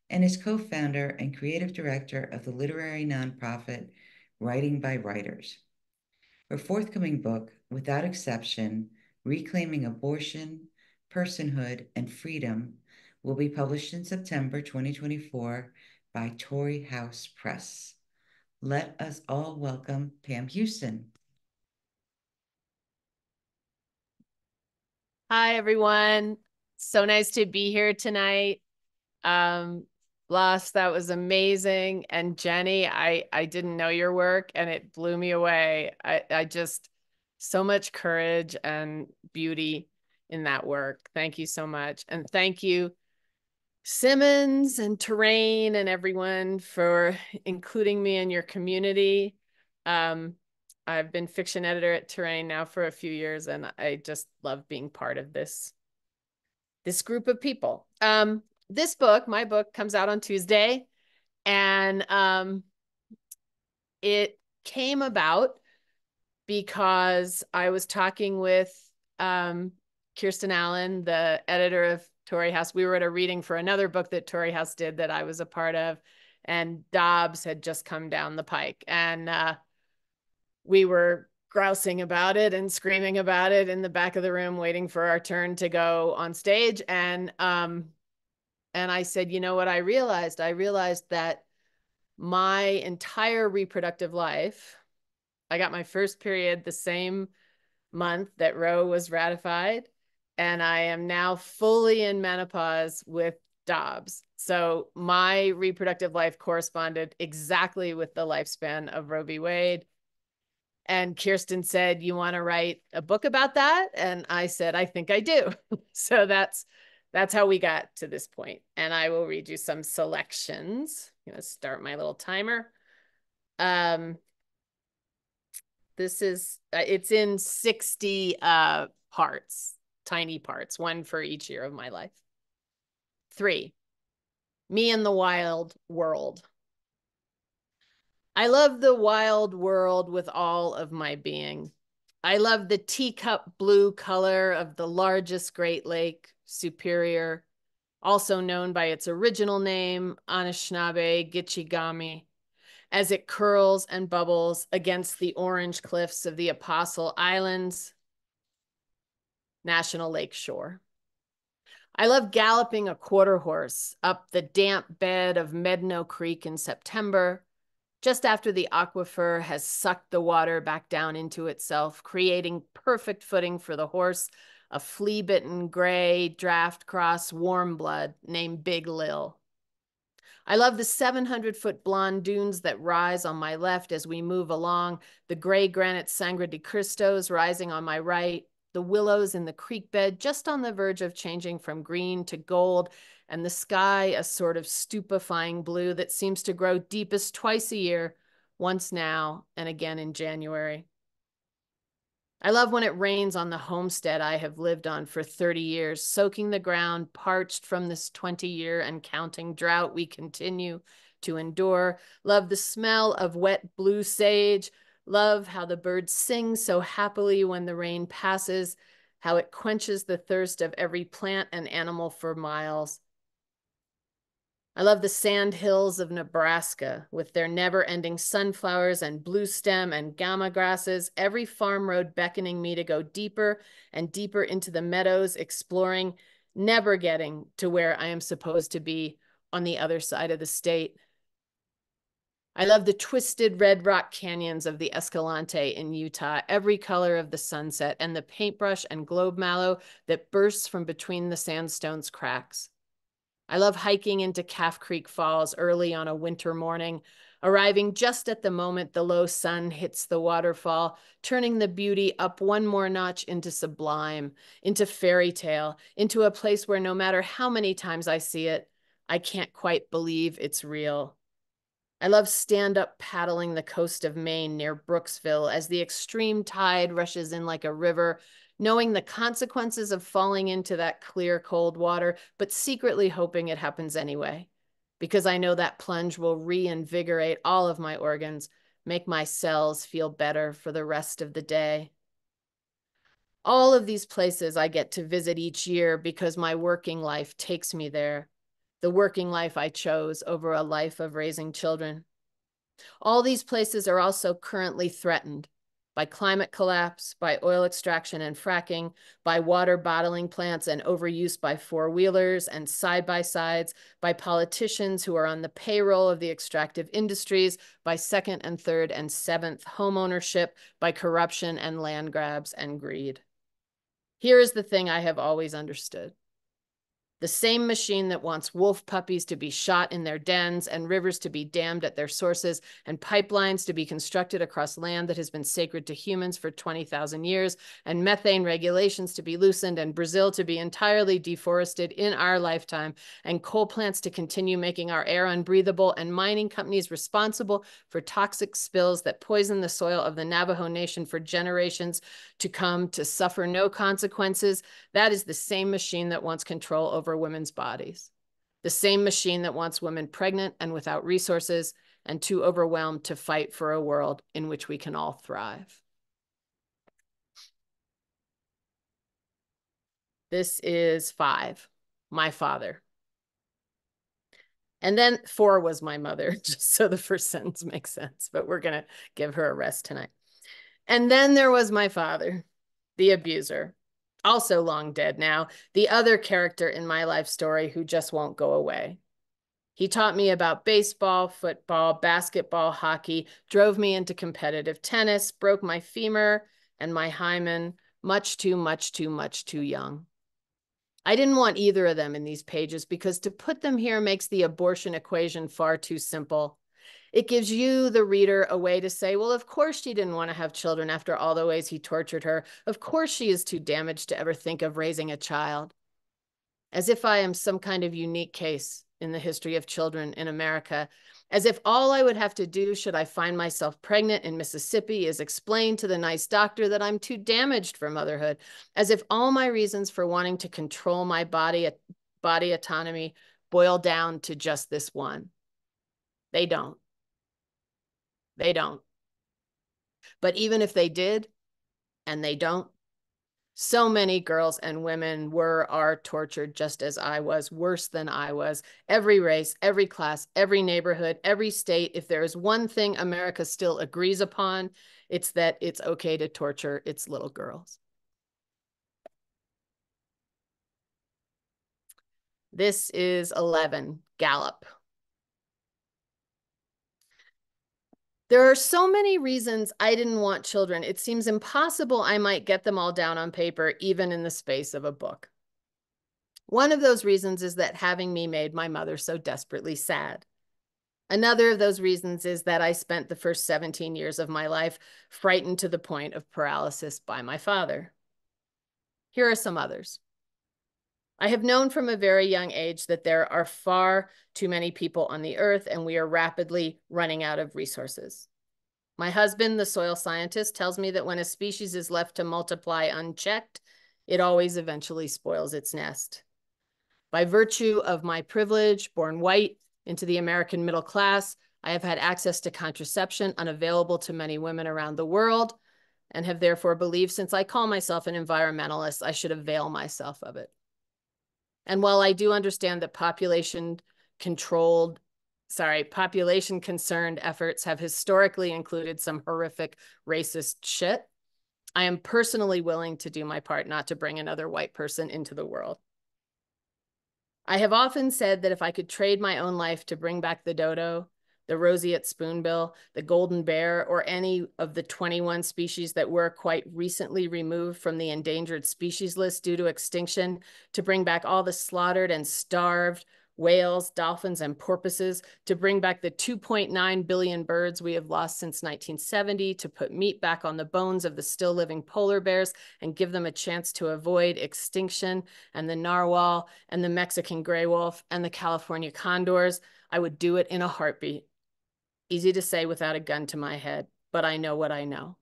and is co-founder and creative director of the literary nonprofit Writing by Writers. Her forthcoming book, Without Exception, Reclaiming Abortion, Personhood and Freedom, will be published in September 2024 by Torrey House Press. Let us all welcome Pam Houston. Hi, everyone. So nice to be here tonight. Blas, that was amazing. And Jenny, I didn't know your work and it blew me away. I just, so much courage and beauty in that work. Thank you so much. And thank you, Simmons and Terrain and everyone for including me in your community. I've been fiction editor at Terrain now for a few years, and I just love being part of this group of people. This book, my book, comes out on Tuesday, and it came about because I was talking with Kirsten Allen, the editor of Torrey House. We were at a reading for another book that Torrey House did that I was a part of, and Dobbs had just come down the pike, and we were grousing about it and screaming about it in the back of the room, waiting for our turn to go on stage. And I said, you know what I realized? I realized that my entire reproductive life, I got my first period the same month that Roe was ratified, and I am now fully in menopause with Dobbs. So my reproductive life corresponded exactly with the lifespan of Roe v. Wade. And Kirsten said, you want to write a book about that? And I said, I think I do. So that's how we got to this point. And I will read you some selections. I'm going to start my little timer. This is, it's in 60 parts, tiny parts, one for each year of my life. 3, me and the wild world. I love the wild world with all of my being. I love the teacup blue color of the largest Great Lake, Superior, also known by its original name, Anishinaabe Gitchigami, as it curls and bubbles against the orange cliffs of the Apostle Islands, National Lake Shore. I love galloping a quarter horse up the damp bed of Medno Creek in September, just after the aquifer has sucked the water back down into itself, creating perfect footing for the horse, a flea-bitten gray draft cross warm blood named Big Lil. I love the 700-foot blonde dunes that rise on my left as we move along, the gray granite Sangre de Cristos rising on my right, the willows in the creek bed just on the verge of changing from green to gold, and the sky a sort of stupefying blue that seems to grow deepest twice a year, once now and again in January. I love when it rains on the homestead I have lived on for 30 years, soaking the ground parched from this 20-year and counting drought we continue to endure. Love the smell of wet blue sage. Love how the birds sing so happily when the rain passes, how it quenches the thirst of every plant and animal for miles. I love the sand hills of Nebraska with their never-ending sunflowers and blue stem and gamma grasses, every farm road beckoning me to go deeper and deeper into the meadows, exploring, never getting to where I am supposed to be on the other side of the state. I love the twisted red rock canyons of the Escalante in Utah, every color of the sunset, and the paintbrush and globe mallow that bursts from between the sandstone's cracks. I love hiking into Calf Creek Falls early on a winter morning, arriving just at the moment the low sun hits the waterfall, turning the beauty up one more notch into sublime, into fairy tale, into a place where no matter how many times I see it, I can't quite believe it's real. I love stand-up paddling the coast of Maine near Brooksville as the extreme tide rushes in like a river, knowing the consequences of falling into that clear, cold water, but secretly hoping it happens anyway, because I know that plunge will reinvigorate all of my organs, make my cells feel better for the rest of the day. All of these places I get to visit each year because my working life takes me there, the working life I chose over a life of raising children. All these places are also currently threatened by climate collapse, by oil extraction and fracking, by water bottling plants and overuse by four-wheelers and side-by-sides, by politicians who are on the payroll of the extractive industries, by second and third and seventh homeownership, by corruption and land grabs and greed. Here is the thing I have always understood. The same machine that wants wolf puppies to be shot in their dens and rivers to be dammed at their sources and pipelines to be constructed across land that has been sacred to humans for 20,000 years and methane regulations to be loosened and Brazil to be entirely deforested in our lifetime and coal plants to continue making our air unbreathable and mining companies responsible for toxic spills that poison the soil of the Navajo Nation for generations to come to suffer no consequences. That is the same machine that wants control over women's bodies. The same machine that wants women pregnant and without resources and too overwhelmed to fight for a world in which we can all thrive. This is 5, my father. And then 4 was my mother, just so the first sentence makes sense, but we're going to give her a rest tonight. And then there was my father, the abuser, also long dead now, the other character in my life story who just won't go away. He taught me about baseball, football, basketball, hockey, drove me into competitive tennis, broke my femur and my hymen, much too young. I didn't want either of them in these pages because to put them here makes the abortion equation far too simple. It gives you, the reader, a way to say, well, of course she didn't want to have children after all the ways he tortured her. Of course she is too damaged to ever think of raising a child. As if I am some kind of unique case in the history of children in America. As if all I would have to do should I find myself pregnant in Mississippi is explain to the nice doctor that I'm too damaged for motherhood. As if all my reasons for wanting to control my body autonomy boil down to just this one. They don't. They don't. But even if they did, and they don't, so many girls and women are tortured just as I was, worse than I was. Every race, every class, every neighborhood, every state. If there is one thing America still agrees upon, it's that it's okay to torture its little girls. This is 11, Gallup. There are so many reasons I didn't want children. It seems impossible I might get them all down on paper, even in the space of a book. One of those reasons is that having me made my mother so desperately sad. Another of those reasons is that I spent the first 17 years of my life frightened to the point of paralysis by my father. Here are some others. I have known from a very young age that there are far too many people on the earth and we are rapidly running out of resources. My husband, the soil scientist, tells me that when a species is left to multiply unchecked, it always eventually spoils its nest. By virtue of my privilege, born white into the American middle class, I have had access to contraception unavailable to many women around the world and have therefore believed, since I call myself an environmentalist, I should avail myself of it. And while I do understand that population-concerned efforts have historically included some horrific racist shit, I am personally willing to do my part not to bring another white person into the world. I have often said that if I could trade my own life to bring back the dodo, the roseate spoonbill, the golden bear, or any of the 21 species that were quite recently removed from the endangered species list due to extinction, to bring back all the slaughtered and starved whales, dolphins, and porpoises, to bring back the 2.9 billion birds we have lost since 1970, to put meat back on the bones of the still living polar bears and give them a chance to avoid extinction, and the narwhal, and the Mexican gray wolf, and the California condors, I would do it in a heartbeat. Easy to say without a gun to my head, but I know what I know.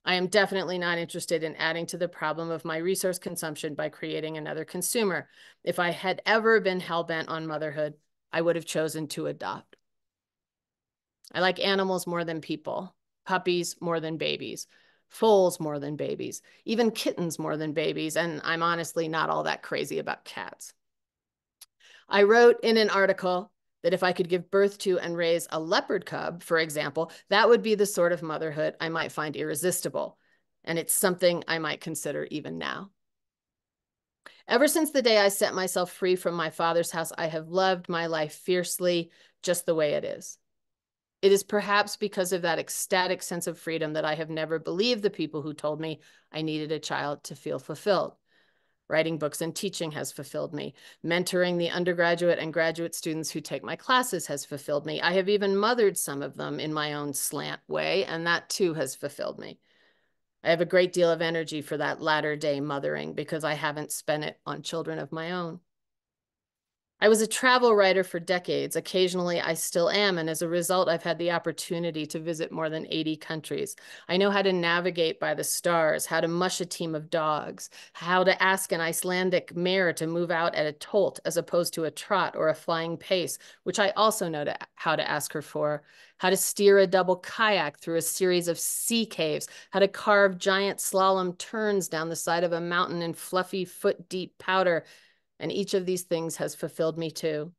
I am definitely not interested in adding to the problem of my resource consumption by creating another consumer. If I had ever been hell-bent on motherhood, I would have chosen to adopt. I like animals more than people, puppies more than babies, foals more than babies, even kittens more than babies, and I'm honestly not all that crazy about cats. I wrote in an article that if I could give birth to and raise a leopard cub, for example, that would be the sort of motherhood I might find irresistible, and it's something I might consider even now. Ever since the day I set myself free from my father's house, I have loved my life fiercely, just the way it is. It is perhaps because of that ecstatic sense of freedom that I have never believed the people who told me I needed a child to feel fulfilled. Writing books and teaching has fulfilled me. Mentoring the undergraduate and graduate students who take my classes has fulfilled me. I have even mothered some of them in my own slant way, and that too has fulfilled me. I have a great deal of energy for that latter-day mothering because I haven't spent it on children of my own. I was a travel writer for decades. Occasionally, I still am, and as a result, I've had the opportunity to visit more than 80 countries. I know how to navigate by the stars, how to mush a team of dogs, how to ask an Icelandic mare to move out at a tolt as opposed to a trot or a flying pace, which I also know how to ask her for, how to steer a double kayak through a series of sea caves, how to carve giant slalom turns down the side of a mountain in fluffy foot-deep powder, and each of these things has fulfilled me too.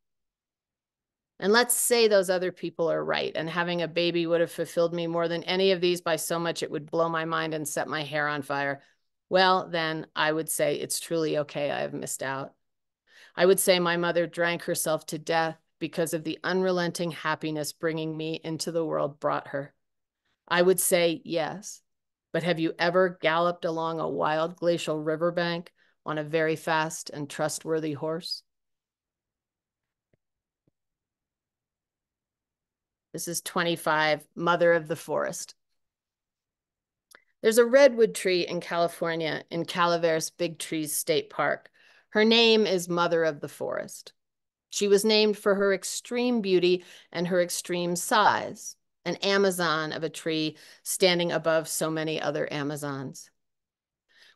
And let's say those other people are right, and having a baby would have fulfilled me more than any of these by so much it would blow my mind and set my hair on fire. Well, then I would say it's truly okay, I have missed out. I would say my mother drank herself to death because of the unrelenting happiness bringing me into the world brought her. I would say yes, but have you ever galloped along a wild glacial riverbank on a very fast and trustworthy horse? This is 25, Mother of the Forest. There's a redwood tree in California in Calaveras Big Trees State Park. Her name is Mother of the Forest. She was named for her extreme beauty and her extreme size, an Amazon of a tree standing above so many other Amazons.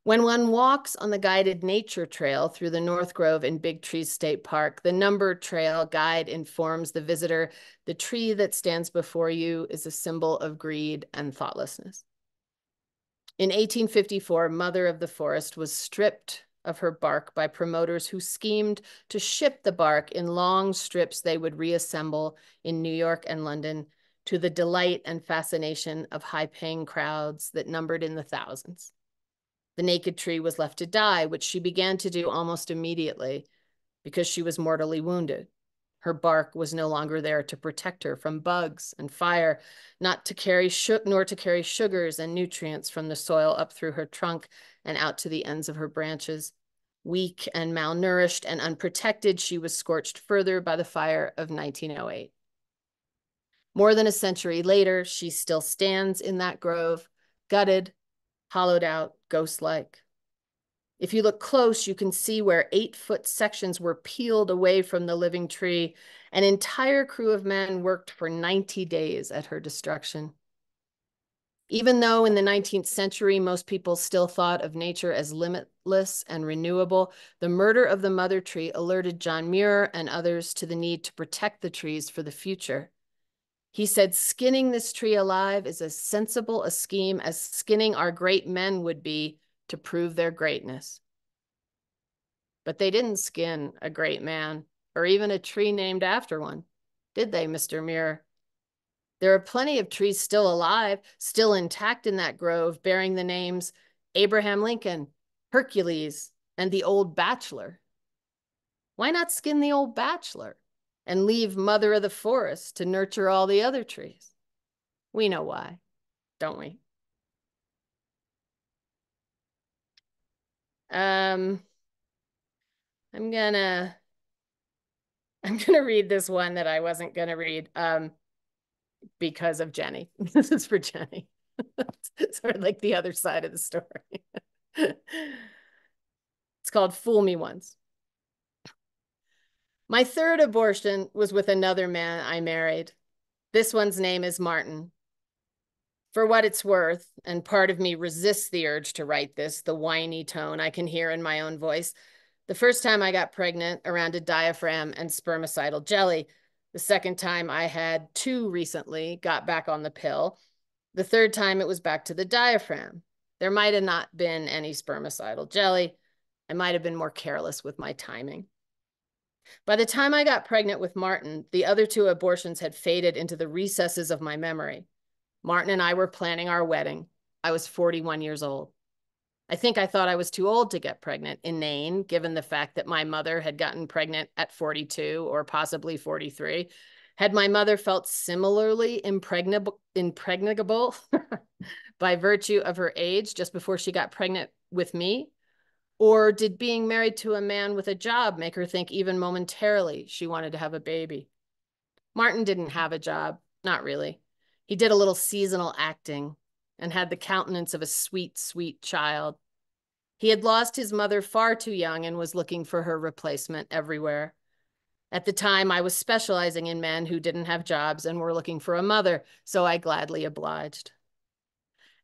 When one walks on the guided nature trail through the North Grove in Big Trees State Park, the numbered trail guide informs the visitor the tree that stands before you is a symbol of greed and thoughtlessness. In 1854, Mother of the Forest was stripped of her bark by promoters who schemed to ship the bark in long strips they would reassemble in New York and London to the delight and fascination of high-paying crowds that numbered in the thousands. The naked tree was left to die, which she began to do almost immediately because she was mortally wounded. Her bark was no longer there to protect her from bugs and fire, nor to carry sugars and nutrients from the soil up through her trunk and out to the ends of her branches. Weak and malnourished and unprotected, she was scorched further by the fire of 1908. More than a century later, she still stands in that grove, gutted, hollowed out, ghost-like. If you look close, you can see where 8-foot sections were peeled away from the living tree. An entire crew of men worked for 90 days at her destruction. Even though in the 19th century, most people still thought of nature as limitless and renewable, the murder of the mother tree alerted John Muir and others to the need to protect the trees for the future. He said, skinning this tree alive is as sensible a scheme as skinning our great men would be to prove their greatness. But they didn't skin a great man or even a tree named after one, did they, Mr. Muir? There are plenty of trees still alive, still intact in that grove, bearing the names Abraham Lincoln, Hercules, and the Old Bachelor. Why not skin the Old Bachelor and leave Mother of the Forest to nurture all the other trees? We know why, don't we? I'm gonna read this one that I wasn't gonna read because of Jenny. This is for Jenny. It's sort of like the other side of the story. It's called Fool Me Once. My third abortion was with another man I married. This one's name is Martin. For what it's worth, and part of me resists the urge to write this, the whiny tone I can hear in my own voice, the first time I got pregnant around a diaphragm and spermicidal jelly, The second time I had 2 recently, got back on the pill. The third time it was back to the diaphragm. There might have not been any spermicidal jelly. I might have been more careless with my timing. By the time I got pregnant with Martin, the other 2 abortions had faded into the recesses of my memory. Martin and I were planning our wedding. I was 41 years old. I think I thought I was too old to get pregnant, inane, given the fact that my mother had gotten pregnant at 42 or possibly 43. Had my mother felt similarly impregnable by virtue of her age just before she got pregnant with me? Or did being married to a man with a job make her think even momentarily she wanted to have a baby? Martin didn't have a job, not really. He did a little seasonal acting and had the countenance of a sweet, sweet child. He had lost his mother far too young and was looking for her replacement everywhere. At the time, I was specializing in men who didn't have jobs and were looking for a mother, so I gladly obliged.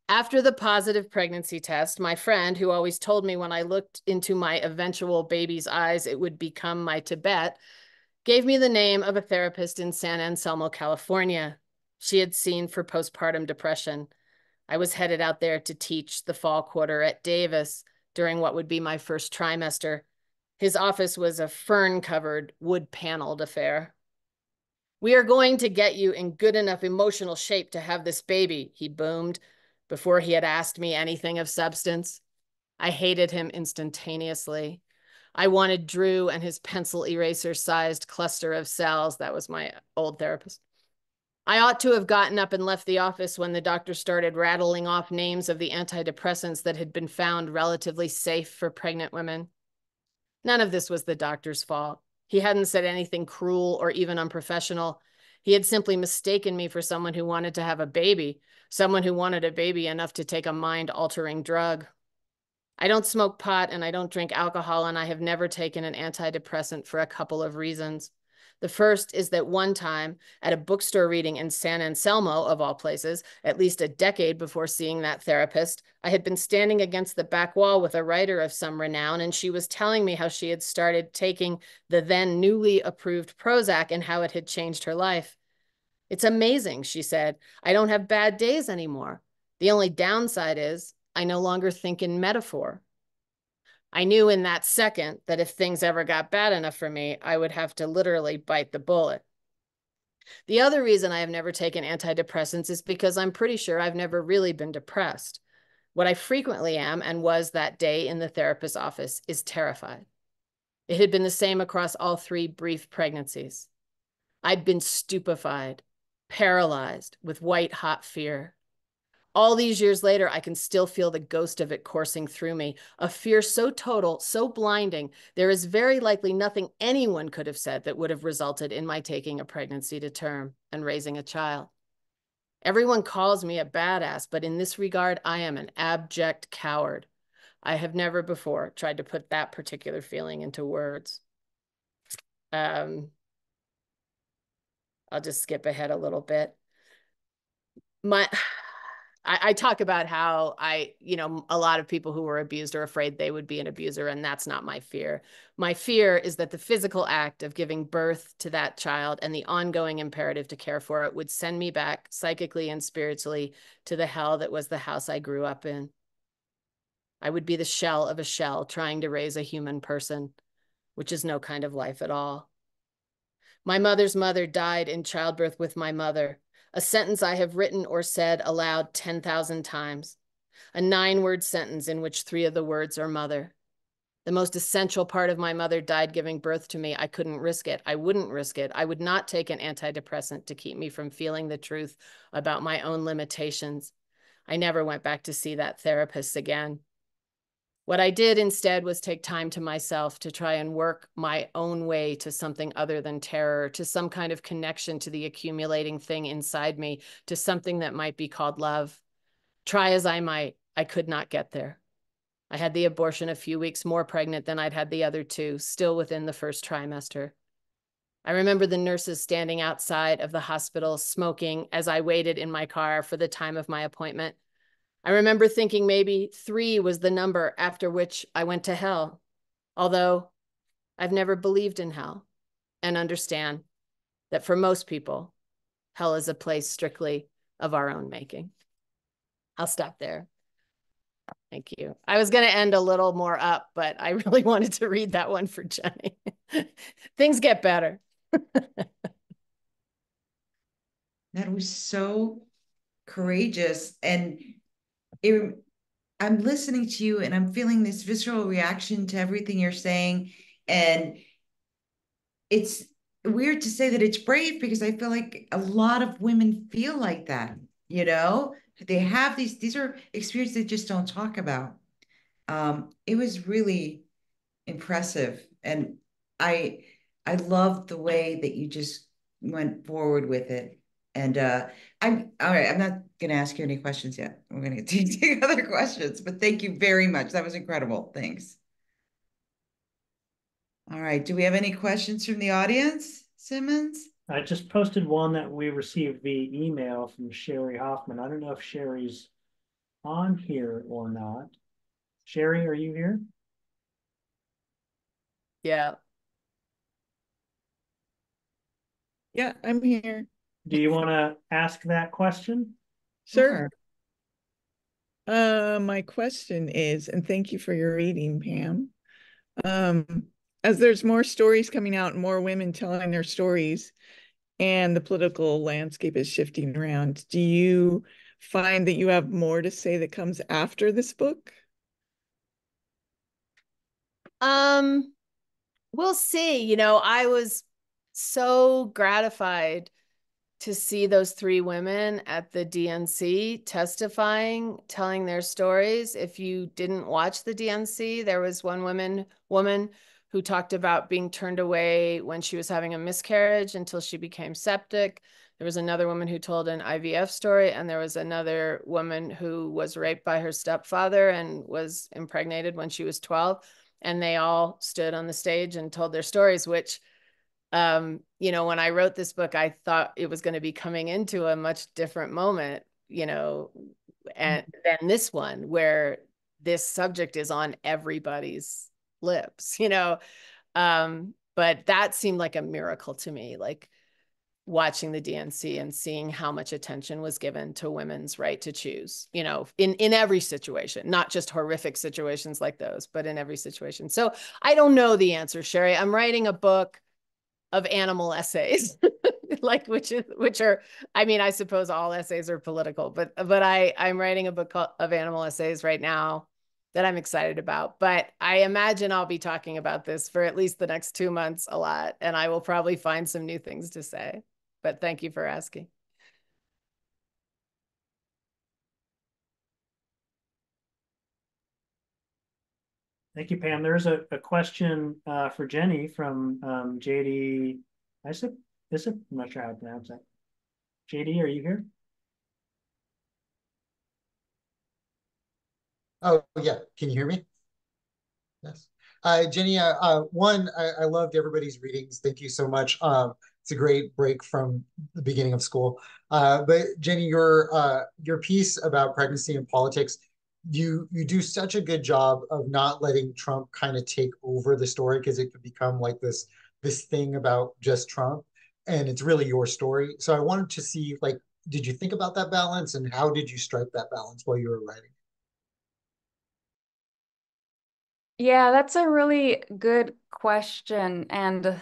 After the positive pregnancy test, my friend, who always told me when I looked into my eventual baby's eyes it would become my Tibet, gave me the name of a therapist in San Anselmo, California. She had seen for postpartum depression. I was headed out there to teach the fall quarter at Davis during what would be my first trimester. His office was a fern-covered, wood-paneled affair. "We are going to get you in good enough emotional shape to have this baby," he boomed, before he had asked me anything of substance. I hated him instantaneously. I wanted Drew and his pencil eraser-sized cluster of cells. That was my old therapist. I ought to have gotten up and left the office when the doctor started rattling off names of the antidepressants that had been found relatively safe for pregnant women. None of this was the doctor's fault. He hadn't said anything cruel or even unprofessional. He had simply mistaken me for someone who wanted to have a baby, someone who wanted a baby enough to take a mind-altering drug. I don't smoke pot and I don't drink alcohol, and I have never taken an antidepressant for a couple of reasons. The first is that one time at a bookstore reading in San Anselmo, of all places, at least a decade before seeing that therapist, I had been standing against the back wall with a writer of some renown, and she was telling me how she had started taking the then newly approved Prozac and how it had changed her life. "It's amazing," she said. "I don't have bad days anymore. The only downside is I no longer think in metaphor." I knew in that second that if things ever got bad enough for me, I would have to literally bite the bullet. The other reason I have never taken antidepressants is because I'm pretty sure I've never really been depressed. What I frequently am, and was that day in the therapist's office, is terrified. It had been the same across all 3 brief pregnancies. I'd been stupefied, paralyzed with white-hot fear. All these years later, I can still feel the ghost of it coursing through me, a fear so total, so blinding, there is very likely nothing anyone could have said that would have resulted in my taking a pregnancy to term and raising a child. Everyone calls me a badass, but in this regard, I am an abject coward. I have never before tried to put that particular feeling into words. I'll just skip ahead a little bit. I talk about how a lot of people who were abused are afraid they would be an abuser, and that's not my fear. My fear is that the physical act of giving birth to that child and the ongoing imperative to care for it would send me back psychically and spiritually to the hell that was the house I grew up in. I would be the shell of a shell trying to raise a human person, which is no kind of life at all. My mother's mother died in childbirth with my mother, a sentence I have written or said aloud 10,000 times, a 9-word sentence in which 3 of the words are mother. The most essential part of my mother died giving birth to me. I couldn't risk it. I wouldn't risk it. I would not take an antidepressant to keep me from feeling the truth about my own limitations. I never went back to see that therapist again. What I did instead was take time to myself to try and work my own way to something other than terror, to some kind of connection to the accumulating thing inside me, to something that might be called love. Try as I might, I could not get there. I had the abortion a few weeks more pregnant than I'd had the other 2, still within the first trimester. I remember the nurses standing outside of the hospital smoking as I waited in my car for the time of my appointment. I remember thinking maybe 3 was the number after which I went to hell, although I've never believed in hell, and understand that for most people, hell is a place strictly of our own making. I'll stop there. Thank you. I was going to end a little more up, but I really wanted to read that one for Jenny. Things get better. That was so courageous. And I'm listening to you and I'm feeling this visceral reaction to everything you're saying. And it's weird to say that it's brave because I feel like a lot of women feel like that, you know? They have these are experiences they just don't talk about. It was really impressive. And I I loved the way that you just went forward with it. And I'm all right. I'm not gonna ask you any questions yet. We're gonna take other questions, but thank you very much. That was incredible. Thanks. All right. Do we have any questions from the audience, Simmons? I just posted one that we received via email from Sherry Hoffman. I don't know if Sherry's on here or not. Sherry, are you here? Yeah. Yeah, I'm here. Do you want to ask that question? Sure. My question is, and thank you for your reading, Pam. As there's more stories coming out and more women telling their stories, and the political landscape is shifting around, do you find that you have more to say that comes after this book? We'll see. You know, I was so gratified to see those three women at the DNC testifying, telling their stories. If you didn't watch the DNC, there was one woman who talked about being turned away when she was having a miscarriage until she became septic. There was another woman who told an IVF story, and there was another woman who was raped by her stepfather and was impregnated when she was 12. And they all stood on the stage and told their stories, which you know, when I wrote this book, I thought it was going to be coming into a much different moment, you know, and than this one, where this subject is on everybody's lips, you know. But that seemed like a miracle to me, like watching the DNC and seeing how much attention was given to women's right to choose, you know, in every situation, not just horrific situations like those, but in every situation. So I don't know the answer, Sherry. I'm writing a book of animal essays, like which are, I mean, I suppose all essays are political, but I'm writing a book of animal essays right now that I'm excited about. But I imagine I'll be talking about this for at least the next 2 months a lot, and I will probably find some new things to say. But thank you for asking. Thank you, Pam. There's a question for Jenny from JD. I'm not sure how to pronounce that. JD, are you here? Oh, yeah. Can you hear me? Yes. Jenny, one, I loved everybody's readings. Thank you so much. It's a great break from the beginning of school. But Jenny, your piece about pregnancy and politics, you do such a good job of not letting Trump kind of take over the story, because it could become like this thing about just Trump, and it's really your story. So I wanted to see, like, did you think about that balance, and how did you strike that balance while you were writing? Yeah, that's a really good question. And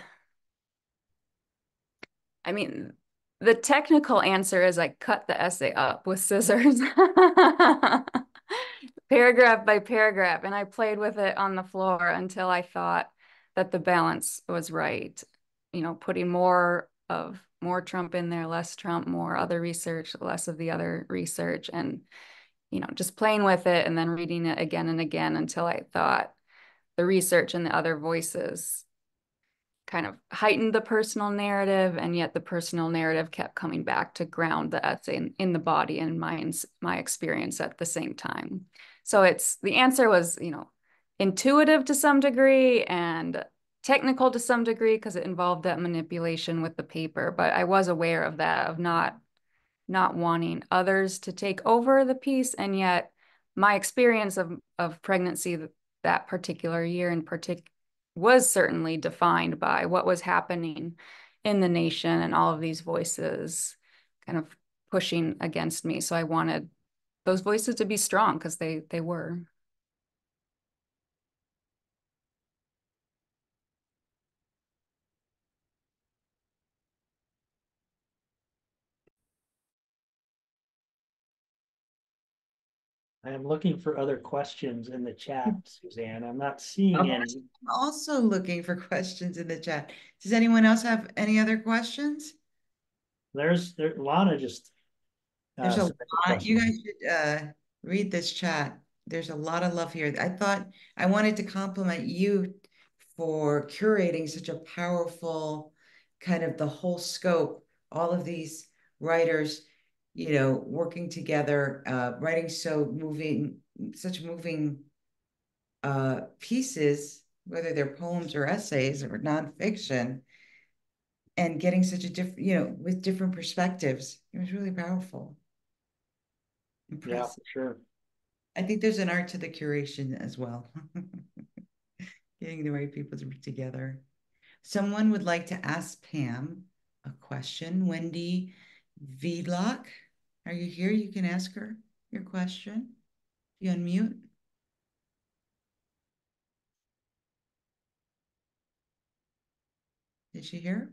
I mean, the technical answer is I cut the essay up with scissors, paragraph by paragraph, and I played with it on the floor until I thought that the balance was right. You know, putting more Trump in there, less Trump, more other research, less of the other research, and, you know, just playing with it and then reading it again and again until I thought the research and the other voices kind of heightened the personal narrative, and yet the personal narrative kept coming back to ground the essay in the body and my experience at the same time. So the answer was, you know, intuitive to some degree and technical to some degree, because it involved that manipulation with the paper. But I was aware of that, of not wanting others to take over the piece, and yet my experience of pregnancy that particular year in particular was certainly defined by what was happening in the nation and all of these voices kind of pushing against me. So I wanted those voices to be strong because they were. I am looking for other questions in the chat, Suzanne. I'm not seeing I'm any. also looking for questions in the chat. Does anyone else have any other questions? There's a lot of just There's a lot. You questions. guys should read this chat. There's a lot of love here. I wanted to compliment you for curating such a powerful kind of the whole scope, all of these writers, working together, writing such moving pieces, whether they're poems or essays or nonfiction, and getting such a different, with different perspectives. It was really powerful. Impressive. Yeah, for sure. I think there's an art to the curation as well. Getting the right people together. Someone would like to ask Pam a question. Wendy Vlock, are you here? You can ask her your question. You unmute. Did she hear?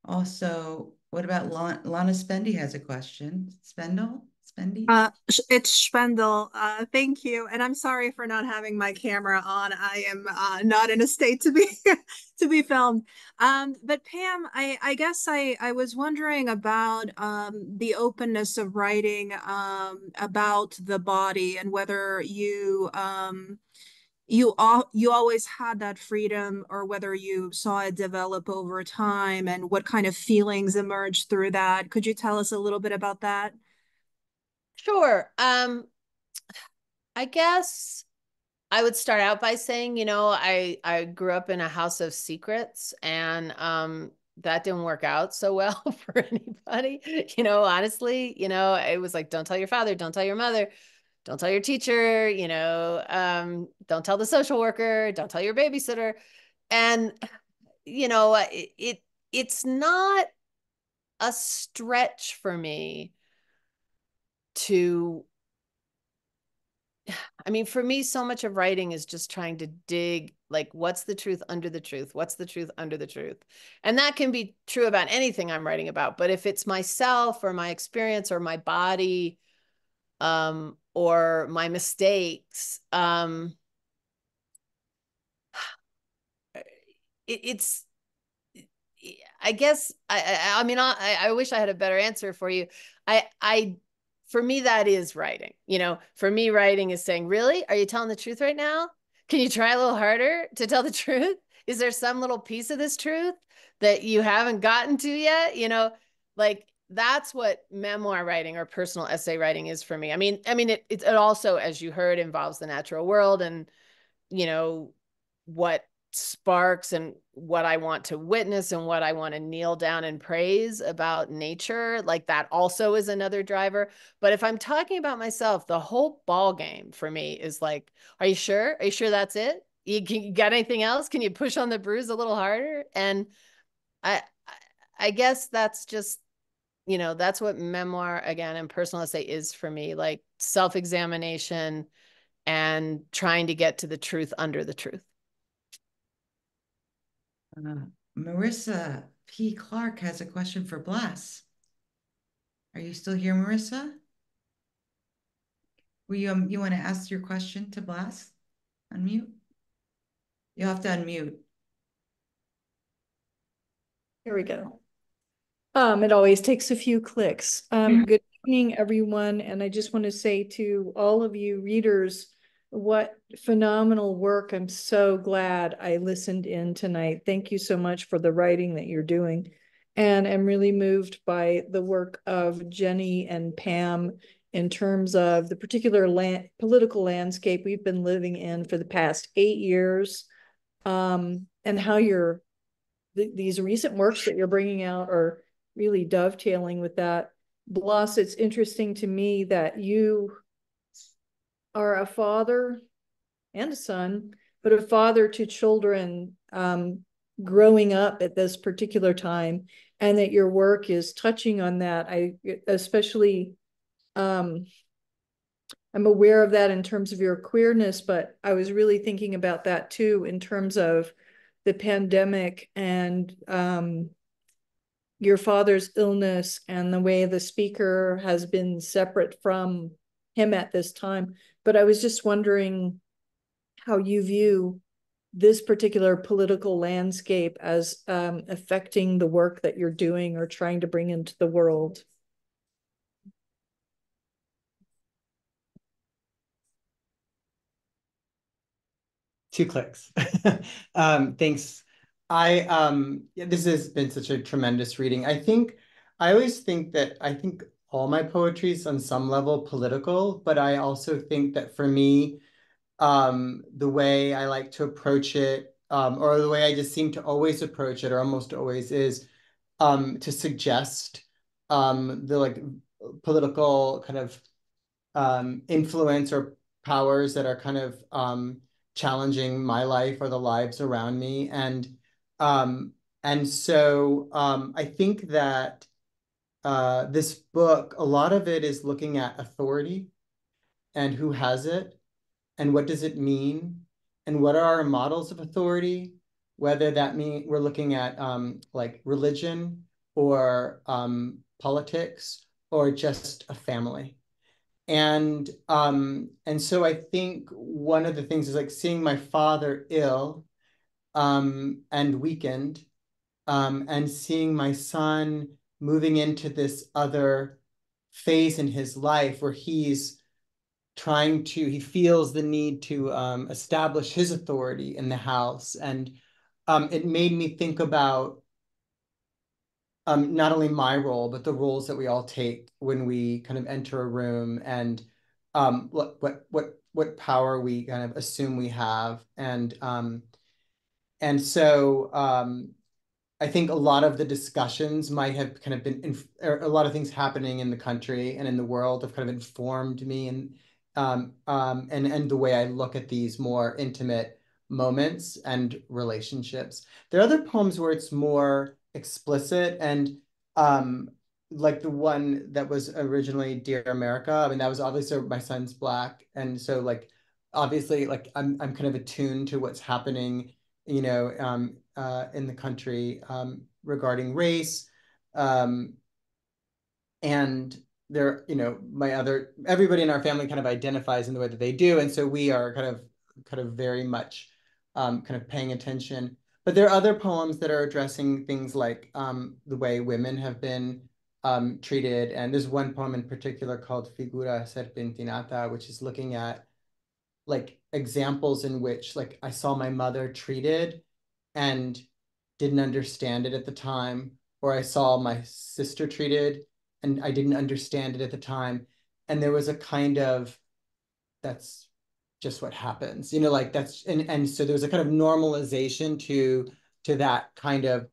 Also, what about Lana Spendy has a question. Spendel? Spendy? It's Spendel. Thank you. And I'm sorry for not having my camera on. I am not in a state to be to be filmed. But Pam, I guess I was wondering about the openness of writing about the body and whether you always had that freedom or whether you saw it develop over time and what kind of feelings emerged through that. Could you tell us a little bit about that? Sure. I guess I would start out by saying, I grew up in a house of secrets, and that didn't work out so well for anybody. Honestly, it was like, don't tell your father, don't tell your mother, don't tell your teacher, don't tell the social worker, don't tell your babysitter. And, it's not a stretch for me to, for me, so much of writing is just trying to dig, like, what's the truth under the truth? What's the truth under the truth? And that can be true about anything I'm writing about. But if it's myself or my experience or my body, or my mistakes, it's, I guess, I wish I had a better answer for you. For me, that is writing. For me, writing is saying, really? Are you telling the truth right now? Can you try a little harder to tell the truth? Is there some little piece of this truth that you haven't gotten to yet? Like, that's what memoir writing or personal essay writing is for me. It also, as you heard, involves the natural world and, what sparks and what I want to witness and what I want to kneel down and praise about nature. Like, that also is another driver. But if I'm talking about myself, the whole ball game for me is like, are you sure? Are you sure that's it? You got anything else? Can you push on the bruise a little harder? And I guess that's just, that's what memoir, again, and personal essay is for me, like self-examination and trying to get to the truth under the truth. Marissa P. Clark has a question for Blas. Are you still here, Marissa? You want to ask your question to Blas? Unmute. You have to unmute. Here we go. It always takes a few clicks. Good evening, everyone. And I just want to say to all of you readers, what phenomenal work. I'm so glad I listened in tonight. Thank you so much for the writing that you're doing. And I'm really moved by the work of Jenny and Pam in terms of the particular political landscape we've been living in for the past 8 years, and how these recent works that you're bringing out are really dovetailing with that. Blas, it's interesting to me that you are a father and a son, but a father to children growing up at this particular time, and that your work is touching on that. I especially, I'm aware of that in terms of your queerness, but I was really thinking about that too in terms of the pandemic and your father's illness and the way the speaker has been separate from him at this time. But I was just wondering how you view this particular political landscape as affecting the work that you're doing or trying to bring into the world. Two clicks. Thanks. This has been such a tremendous reading. I always think that all my poetry is on some level political, but I also think that for me, the way I like to approach it, or the way I just seem to always approach it, or almost always, is to suggest the like political kind of influence or powers that are kind of challenging my life or the lives around me. And so I think that this book, a lot of it is looking at authority and who has it and what does it mean and what are our models of authority, whether that mean we're looking at like religion or politics or just a family. And so I think one of the things is like seeing my father ill and weakened, and seeing my son moving into this other phase in his life where he feels the need to establish his authority in the house. And it made me think about not only my role, but the roles that we all take when we kind of enter a room, and what power we kind of assume we have. And so I think a lot of the discussions might have kind of been, a lot of things happening in the country and in the world have kind of informed me and the way I look at these more intimate moments and relationships. There are other poems where it's more explicit, and like the one that was originally Dear America. I mean, that was obviously my son's Black, and so like obviously like I'm kind of attuned to what's happening, you know, in the country regarding race, and there, you know, everybody in our family kind of identifies in the way that they do, and so we are kind of very much kind of paying attention. But there are other poems that are addressing things like the way women have been treated, and there's one poem in particular called Figura Serpentinata, which is looking at like examples in which like I saw my mother treated and didn't understand it at the time, or I saw my sister treated and I didn't understand it at the time. And there was a kind of, that's just what happens, you know, like that's, and so there's a kind of normalization to that kind of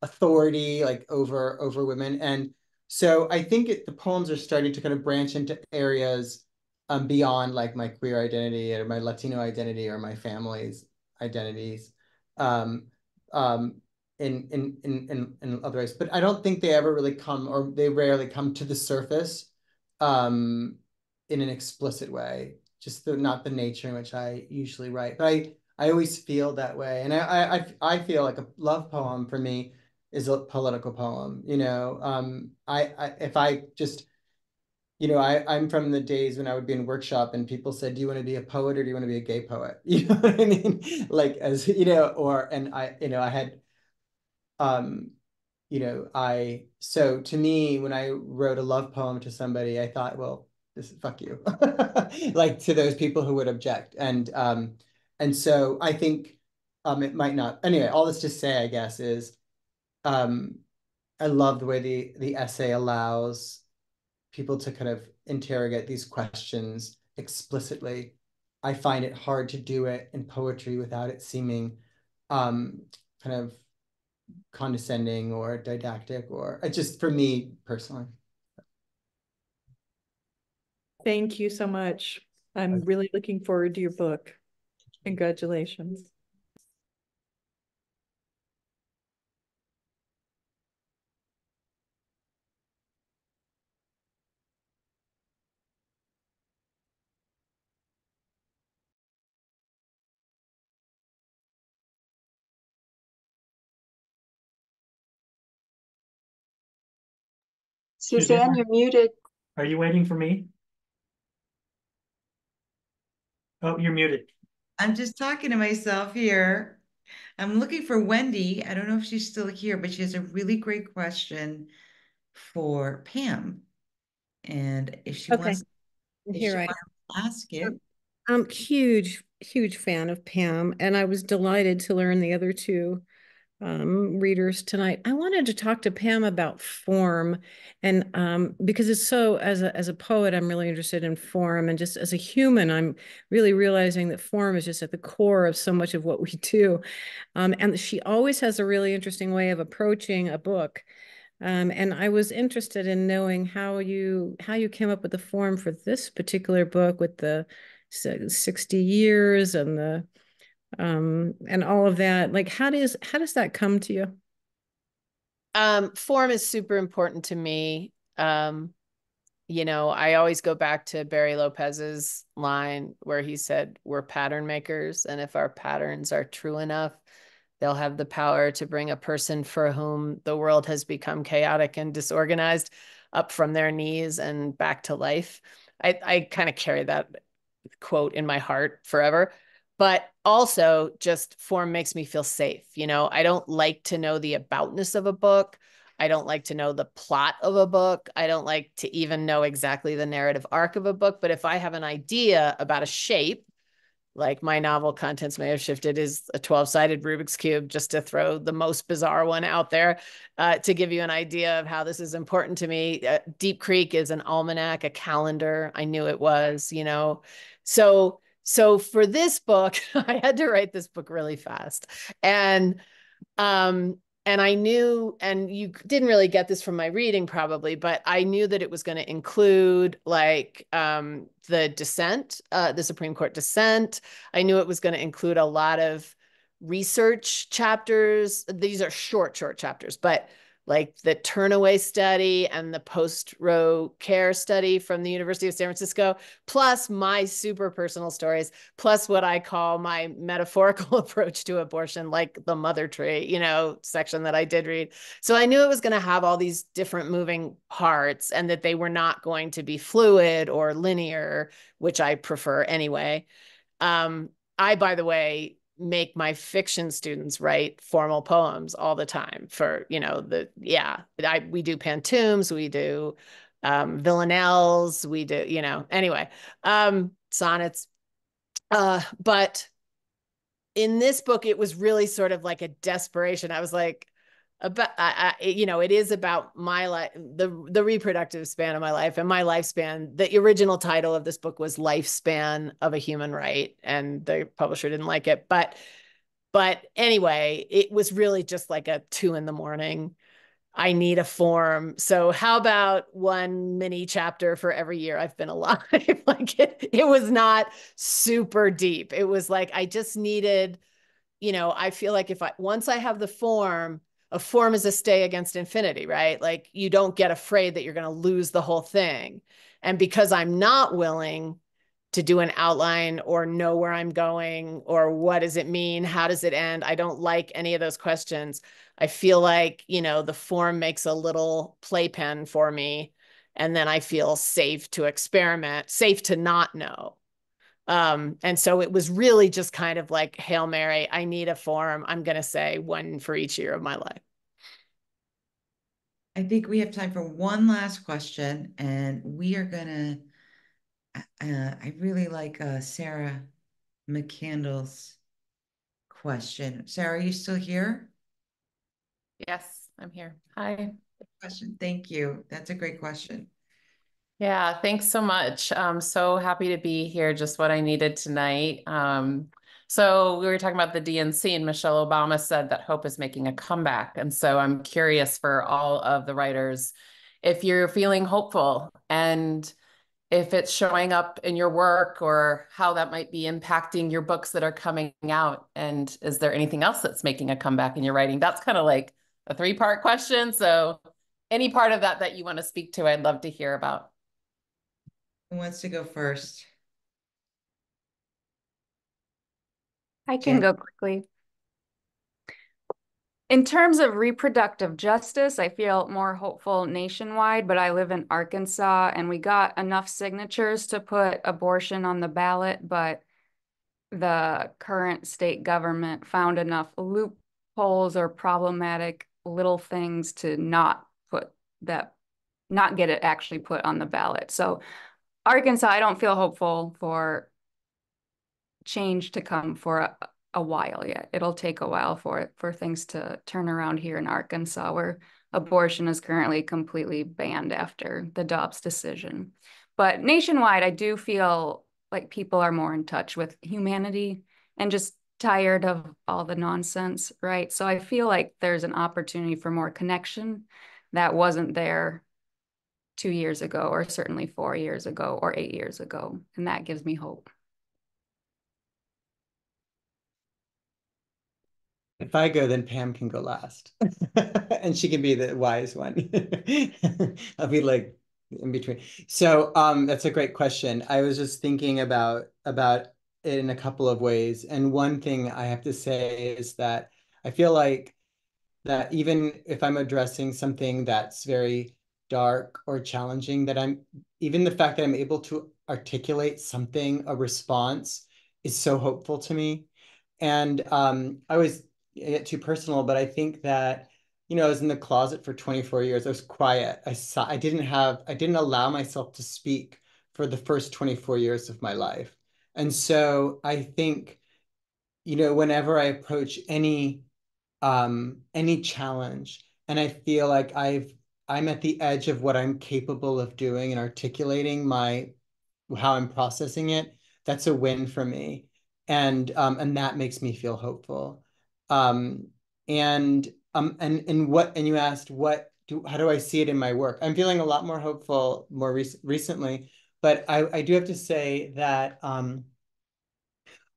authority, like over women. And so I think the poems are starting to kind of branch into areas beyond like my queer identity or my Latino identity or my family's identities. In other ways, but I don't think they ever really come, or they rarely come to the surface in an explicit way, just not the nature in which I usually write. But I always feel that way, and I feel like a love poem for me is a political poem. You know, if I just, you know, I'm from the days when I would be in workshop and people said, do you want to be a poet or do you want to be a gay poet? You know what I mean? Like, as you know, and I had you know, so to me, when I wrote a love poem to somebody, I thought, well, this is fuck you, like to those people who would object. And so I think it might not, anyway, all this to say, I guess, is I love the way the essay allows people to kind of interrogate these questions explicitly. I find it hard to do it in poetry without it seeming kind of condescending or didactic, or just for me personally. Thank you so much. I'm really looking forward to your book. Congratulations. Suzanne, you're muted. are you waiting for me? Oh, you're muted. I'm just talking to myself here. I'm looking for Wendy. I don't know if she's still here, but she has a really great question for Pam. And if she Okay, wants, here I to ask it. I'm huge fan of Pam, and I was delighted to learn the other two readers tonight. I wanted to talk to Pam about form, and because it's so, as a poet, I'm really interested in form, and just as a human, I'm really realizing that form is just at the core of so much of what we do. And she always has a really interesting way of approaching a book. And I was interested in knowing how you came up with the form for this particular book with the 60 years and the and all of that. Like, how does that come to you? Form is super important to me. You know, I always go back to Barry Lopez's line where he said, "We're pattern makers, and if our patterns are true enough, they'll have the power to bring a person for whom the world has become chaotic and disorganized up from their knees and back to life." I kind of carry that quote in my heart forever. But also, just form makes me feel safe. You know, I don't like to know the aboutness of a book. I don't like to know the plot of a book. I don't like to even know exactly the narrative arc of a book. But if I have an idea about a shape, like my novel Contents May Have Shifted is a 12-sided Rubik's Cube, just to throw the most bizarre one out there, to give you an idea of how this is important to me. Deep Creek is an almanac, a calendar. I knew it was, you know. So for this book, I had to write this book really fast. And I knew, and you didn't really get this from my reading probably, but I knew that it was going to include like the dissent, the Supreme Court dissent. I knew it was going to include a lot of research chapters. These are short chapters, but like the Turnaway study and the post-Roe care study from the University of San Francisco, plus my super personal stories, plus what I call my metaphorical approach to abortion, like the mother tree, you know, section that I did read. So I knew it was going to have all these different moving parts and that they were not going to be fluid or linear, which I prefer anyway. I, by the way, make my fiction students write formal poems all the time for, you know, we do pantoums, we do villanelles, we do, you know, anyway, sonnets. But in this book, it was really sort of like a desperation. I was like, you know, it is about my life, the reproductive span of my life and my lifespan. The original title of this book was Lifespan of a Human Right, and the publisher didn't like it. But anyway, it was really just like a 2 a.m. I need a form. So how about one mini chapter for every year I've been alive? Like it was not super deep. It was like I just needed, you know, I feel like once I have the form, a form is a stay against infinity, right? Like you don't get afraid that you're going to lose the whole thing. And because I'm not willing to do an outline or know where I'm going or what does it mean? How does it end? I don't like any of those questions. I feel like, you know, the form makes a little playpen for me. And then I feel safe to experiment, safe to not know. And so it was really just kind of like, Hail Mary, I need a form. I'm going to say one for each year of my life. I think we have time for one last question, and we are gonna, I really like Sarah McCandless question. Sarah, are you still here? Yes, I'm here. Hi. Question. Thank you. That's a great question. Yeah, thanks so much. I'm so happy to be here, just what I needed tonight. So we were talking about the DNC, and Michelle Obama said that hope is making a comeback. And so I'm curious for all of the writers, if you're feeling hopeful and if it's showing up in your work or how that might be impacting your books that are coming out. And is there anything else that's making a comeback in your writing? That's kind of like a 3-part question. So any part of that that you want to speak to, I'd love to hear about. Who wants to go first? I can go quickly. In terms of reproductive justice, I feel more hopeful nationwide, but I live in Arkansas and we got enough signatures to put abortion on the ballot, but the current state government found enough loopholes or problematic little things to not get it actually put on the ballot. So Arkansas, I don't feel hopeful for change to come for a while yet. It'll take a while for things to turn around here in Arkansas, where abortion is currently completely banned after the Dobbs decision. But nationwide, I do feel like people are more in touch with humanity and just tired of all the nonsense, right? So I feel like there's an opportunity for more connection that wasn't there 2 years ago, or certainly 4 years ago, or 8 years ago. And that gives me hope. If I go, then Pam can go last. And she can be the wise one. I'll be like in between. So that's a great question. I was just thinking about it in a couple of ways. And one thing I have to say is that I feel like that even if I'm addressing something that's very dark or challenging, that even the fact that I'm able to articulate something, a response, is so hopeful to me. And I was get too personal, but I think that, I was in the closet for 24 years. I was quiet. I didn't allow myself to speak for the first 24 years of my life. And so I think, whenever I approach any challenge, and I feel like I'm at the edge of what I'm capable of doing and articulating how I'm processing it, that's a win for me. And that makes me feel hopeful. And you asked how do I see it in my work? I'm feeling a lot more hopeful more recently, but I do have to say that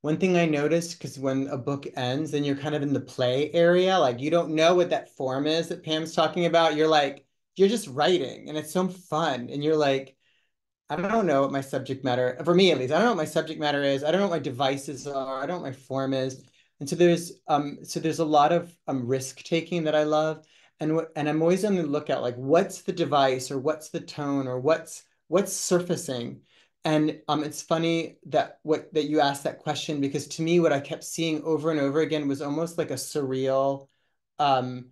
one thing I noticed, because when a book ends, then you're kind of in the play area, like you don't know what that form is that Pam's talking about. You're just writing, and it's so fun, and you're like, I don't know what my subject matter, for me at least, I don't know what my subject matter is. I don't know what my devices are. I don't know what my form is. And so there's a lot of risk taking that I love. And I'm always on the lookout, like what's the device, or what's the tone, or what's surfacing. And it's funny that you asked that question, because to me, what I kept seeing over and over again was almost like a surreal um,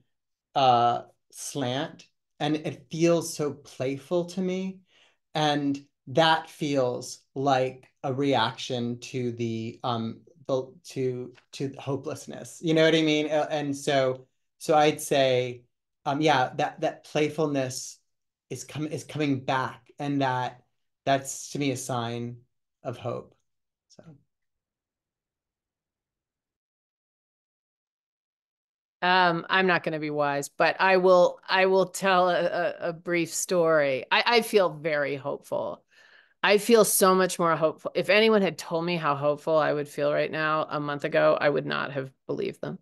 slant. And it feels so playful to me. And that feels like a reaction to to hopelessness. You know what I mean? And so I'd say, yeah, that playfulness is coming back, and that's to me a sign of hope. So. I'm not going to be wise, but I will tell a brief story. I feel very hopeful. I feel so much more hopeful. If anyone had told me how hopeful I would feel right now a month ago, I would not have believed them.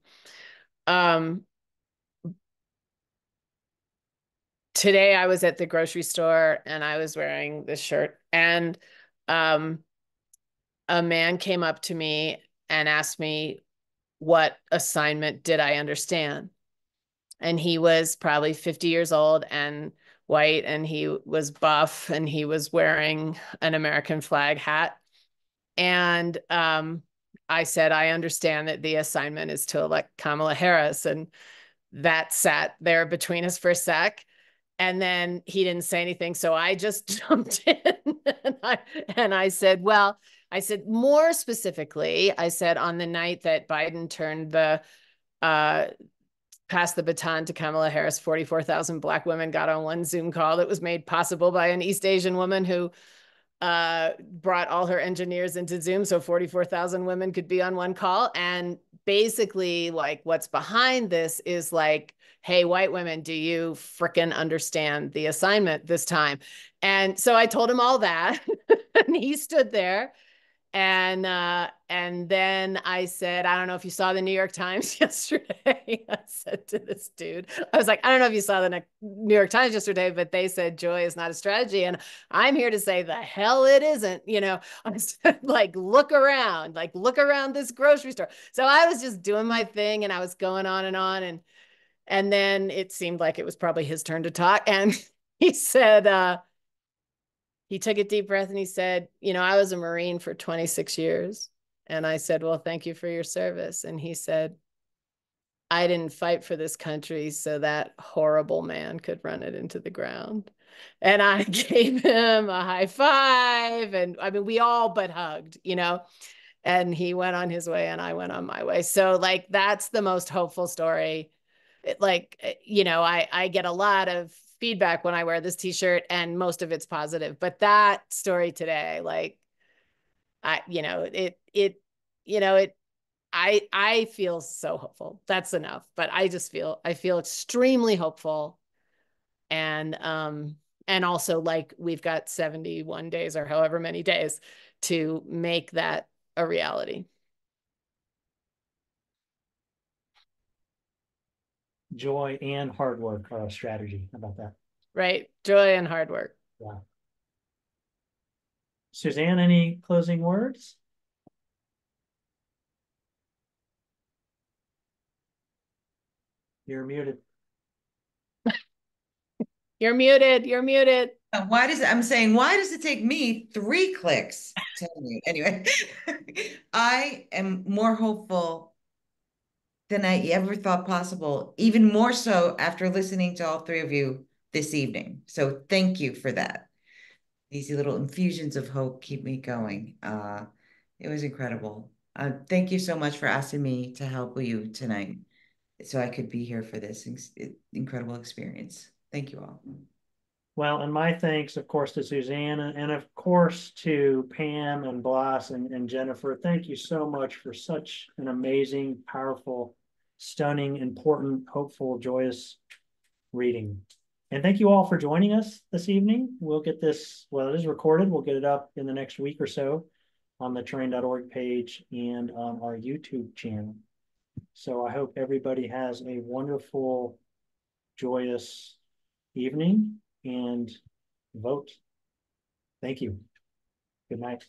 Today I was at the grocery store and I was wearing this shirt, and a man came up to me and asked me what assignment did I understand. And he was probably 50 years old and white, and he was buff, and he was wearing an American flag hat. And I said, I understand that the assignment is to elect Kamala Harris. And that sat there between us for a sec. And then he didn't say anything. So I just jumped in and I said, well, I said, more specifically, I said, on the night that Biden turned passed the baton to Kamala Harris, 44,000 Black women got on one Zoom call that was made possible by an East Asian woman who brought all her engineers into Zoom so 44,000 women could be on one call. And basically, like, what's behind this is like, hey, white women, do you frickin' understand the assignment this time? And so I told him all that, and he stood there. And then I said, I don't know if you saw the New York Times yesterday. I said to this dude, I was like, I don't know if you saw the New York Times yesterday, but they said joy is not a strategy. And I'm here to say the hell it isn't. I said, like, look around this grocery store. So I was just doing my thing, and I was going on and on. And then it seemed like it was probably his turn to talk. And he said, he took a deep breath and he said, you know, I was a Marine for 26 years. And I said, well, thank you for your service. And he said, I didn't fight for this country so that horrible man could run it into the ground. And I gave him a high five. And I mean, we all but hugged, you know, and he went on his way and I went on my way. So like, that's the most hopeful story. You know, I get a lot of feedback when I wear this t-shirt and most of it's positive, but that story today, like, I feel so hopeful. That's enough. But I feel extremely hopeful. And also like we've got 71 days or however many days to make that a reality. Joy and hard work are a strategy. How about that? Right. Joy and hard work. Yeah. Suzanne, any closing words? You're muted. You're muted. You're muted. Why does it take me 3 clicks to mute? Anyway, I am more hopeful than I ever thought possible, even more so after listening to all 3 of you this evening. So thank you for that. These little infusions of hope keep me going. It was incredible. Thank you so much for asking me to help you tonight so I could be here for this incredible experience. Thank you all. Well, and my thanks, of course, to Suzanne and of course to Pam and Blas and Jennifer. Thank you so much for such an amazing, powerful, stunning, important, hopeful, joyous reading. And thank you all for joining us this evening. We'll get this, well, it is recorded. We'll get it up in the next week or so on the terrain.org page and on our YouTube channel. So I hope everybody has a wonderful, joyous evening and vote. Thank you. Good night.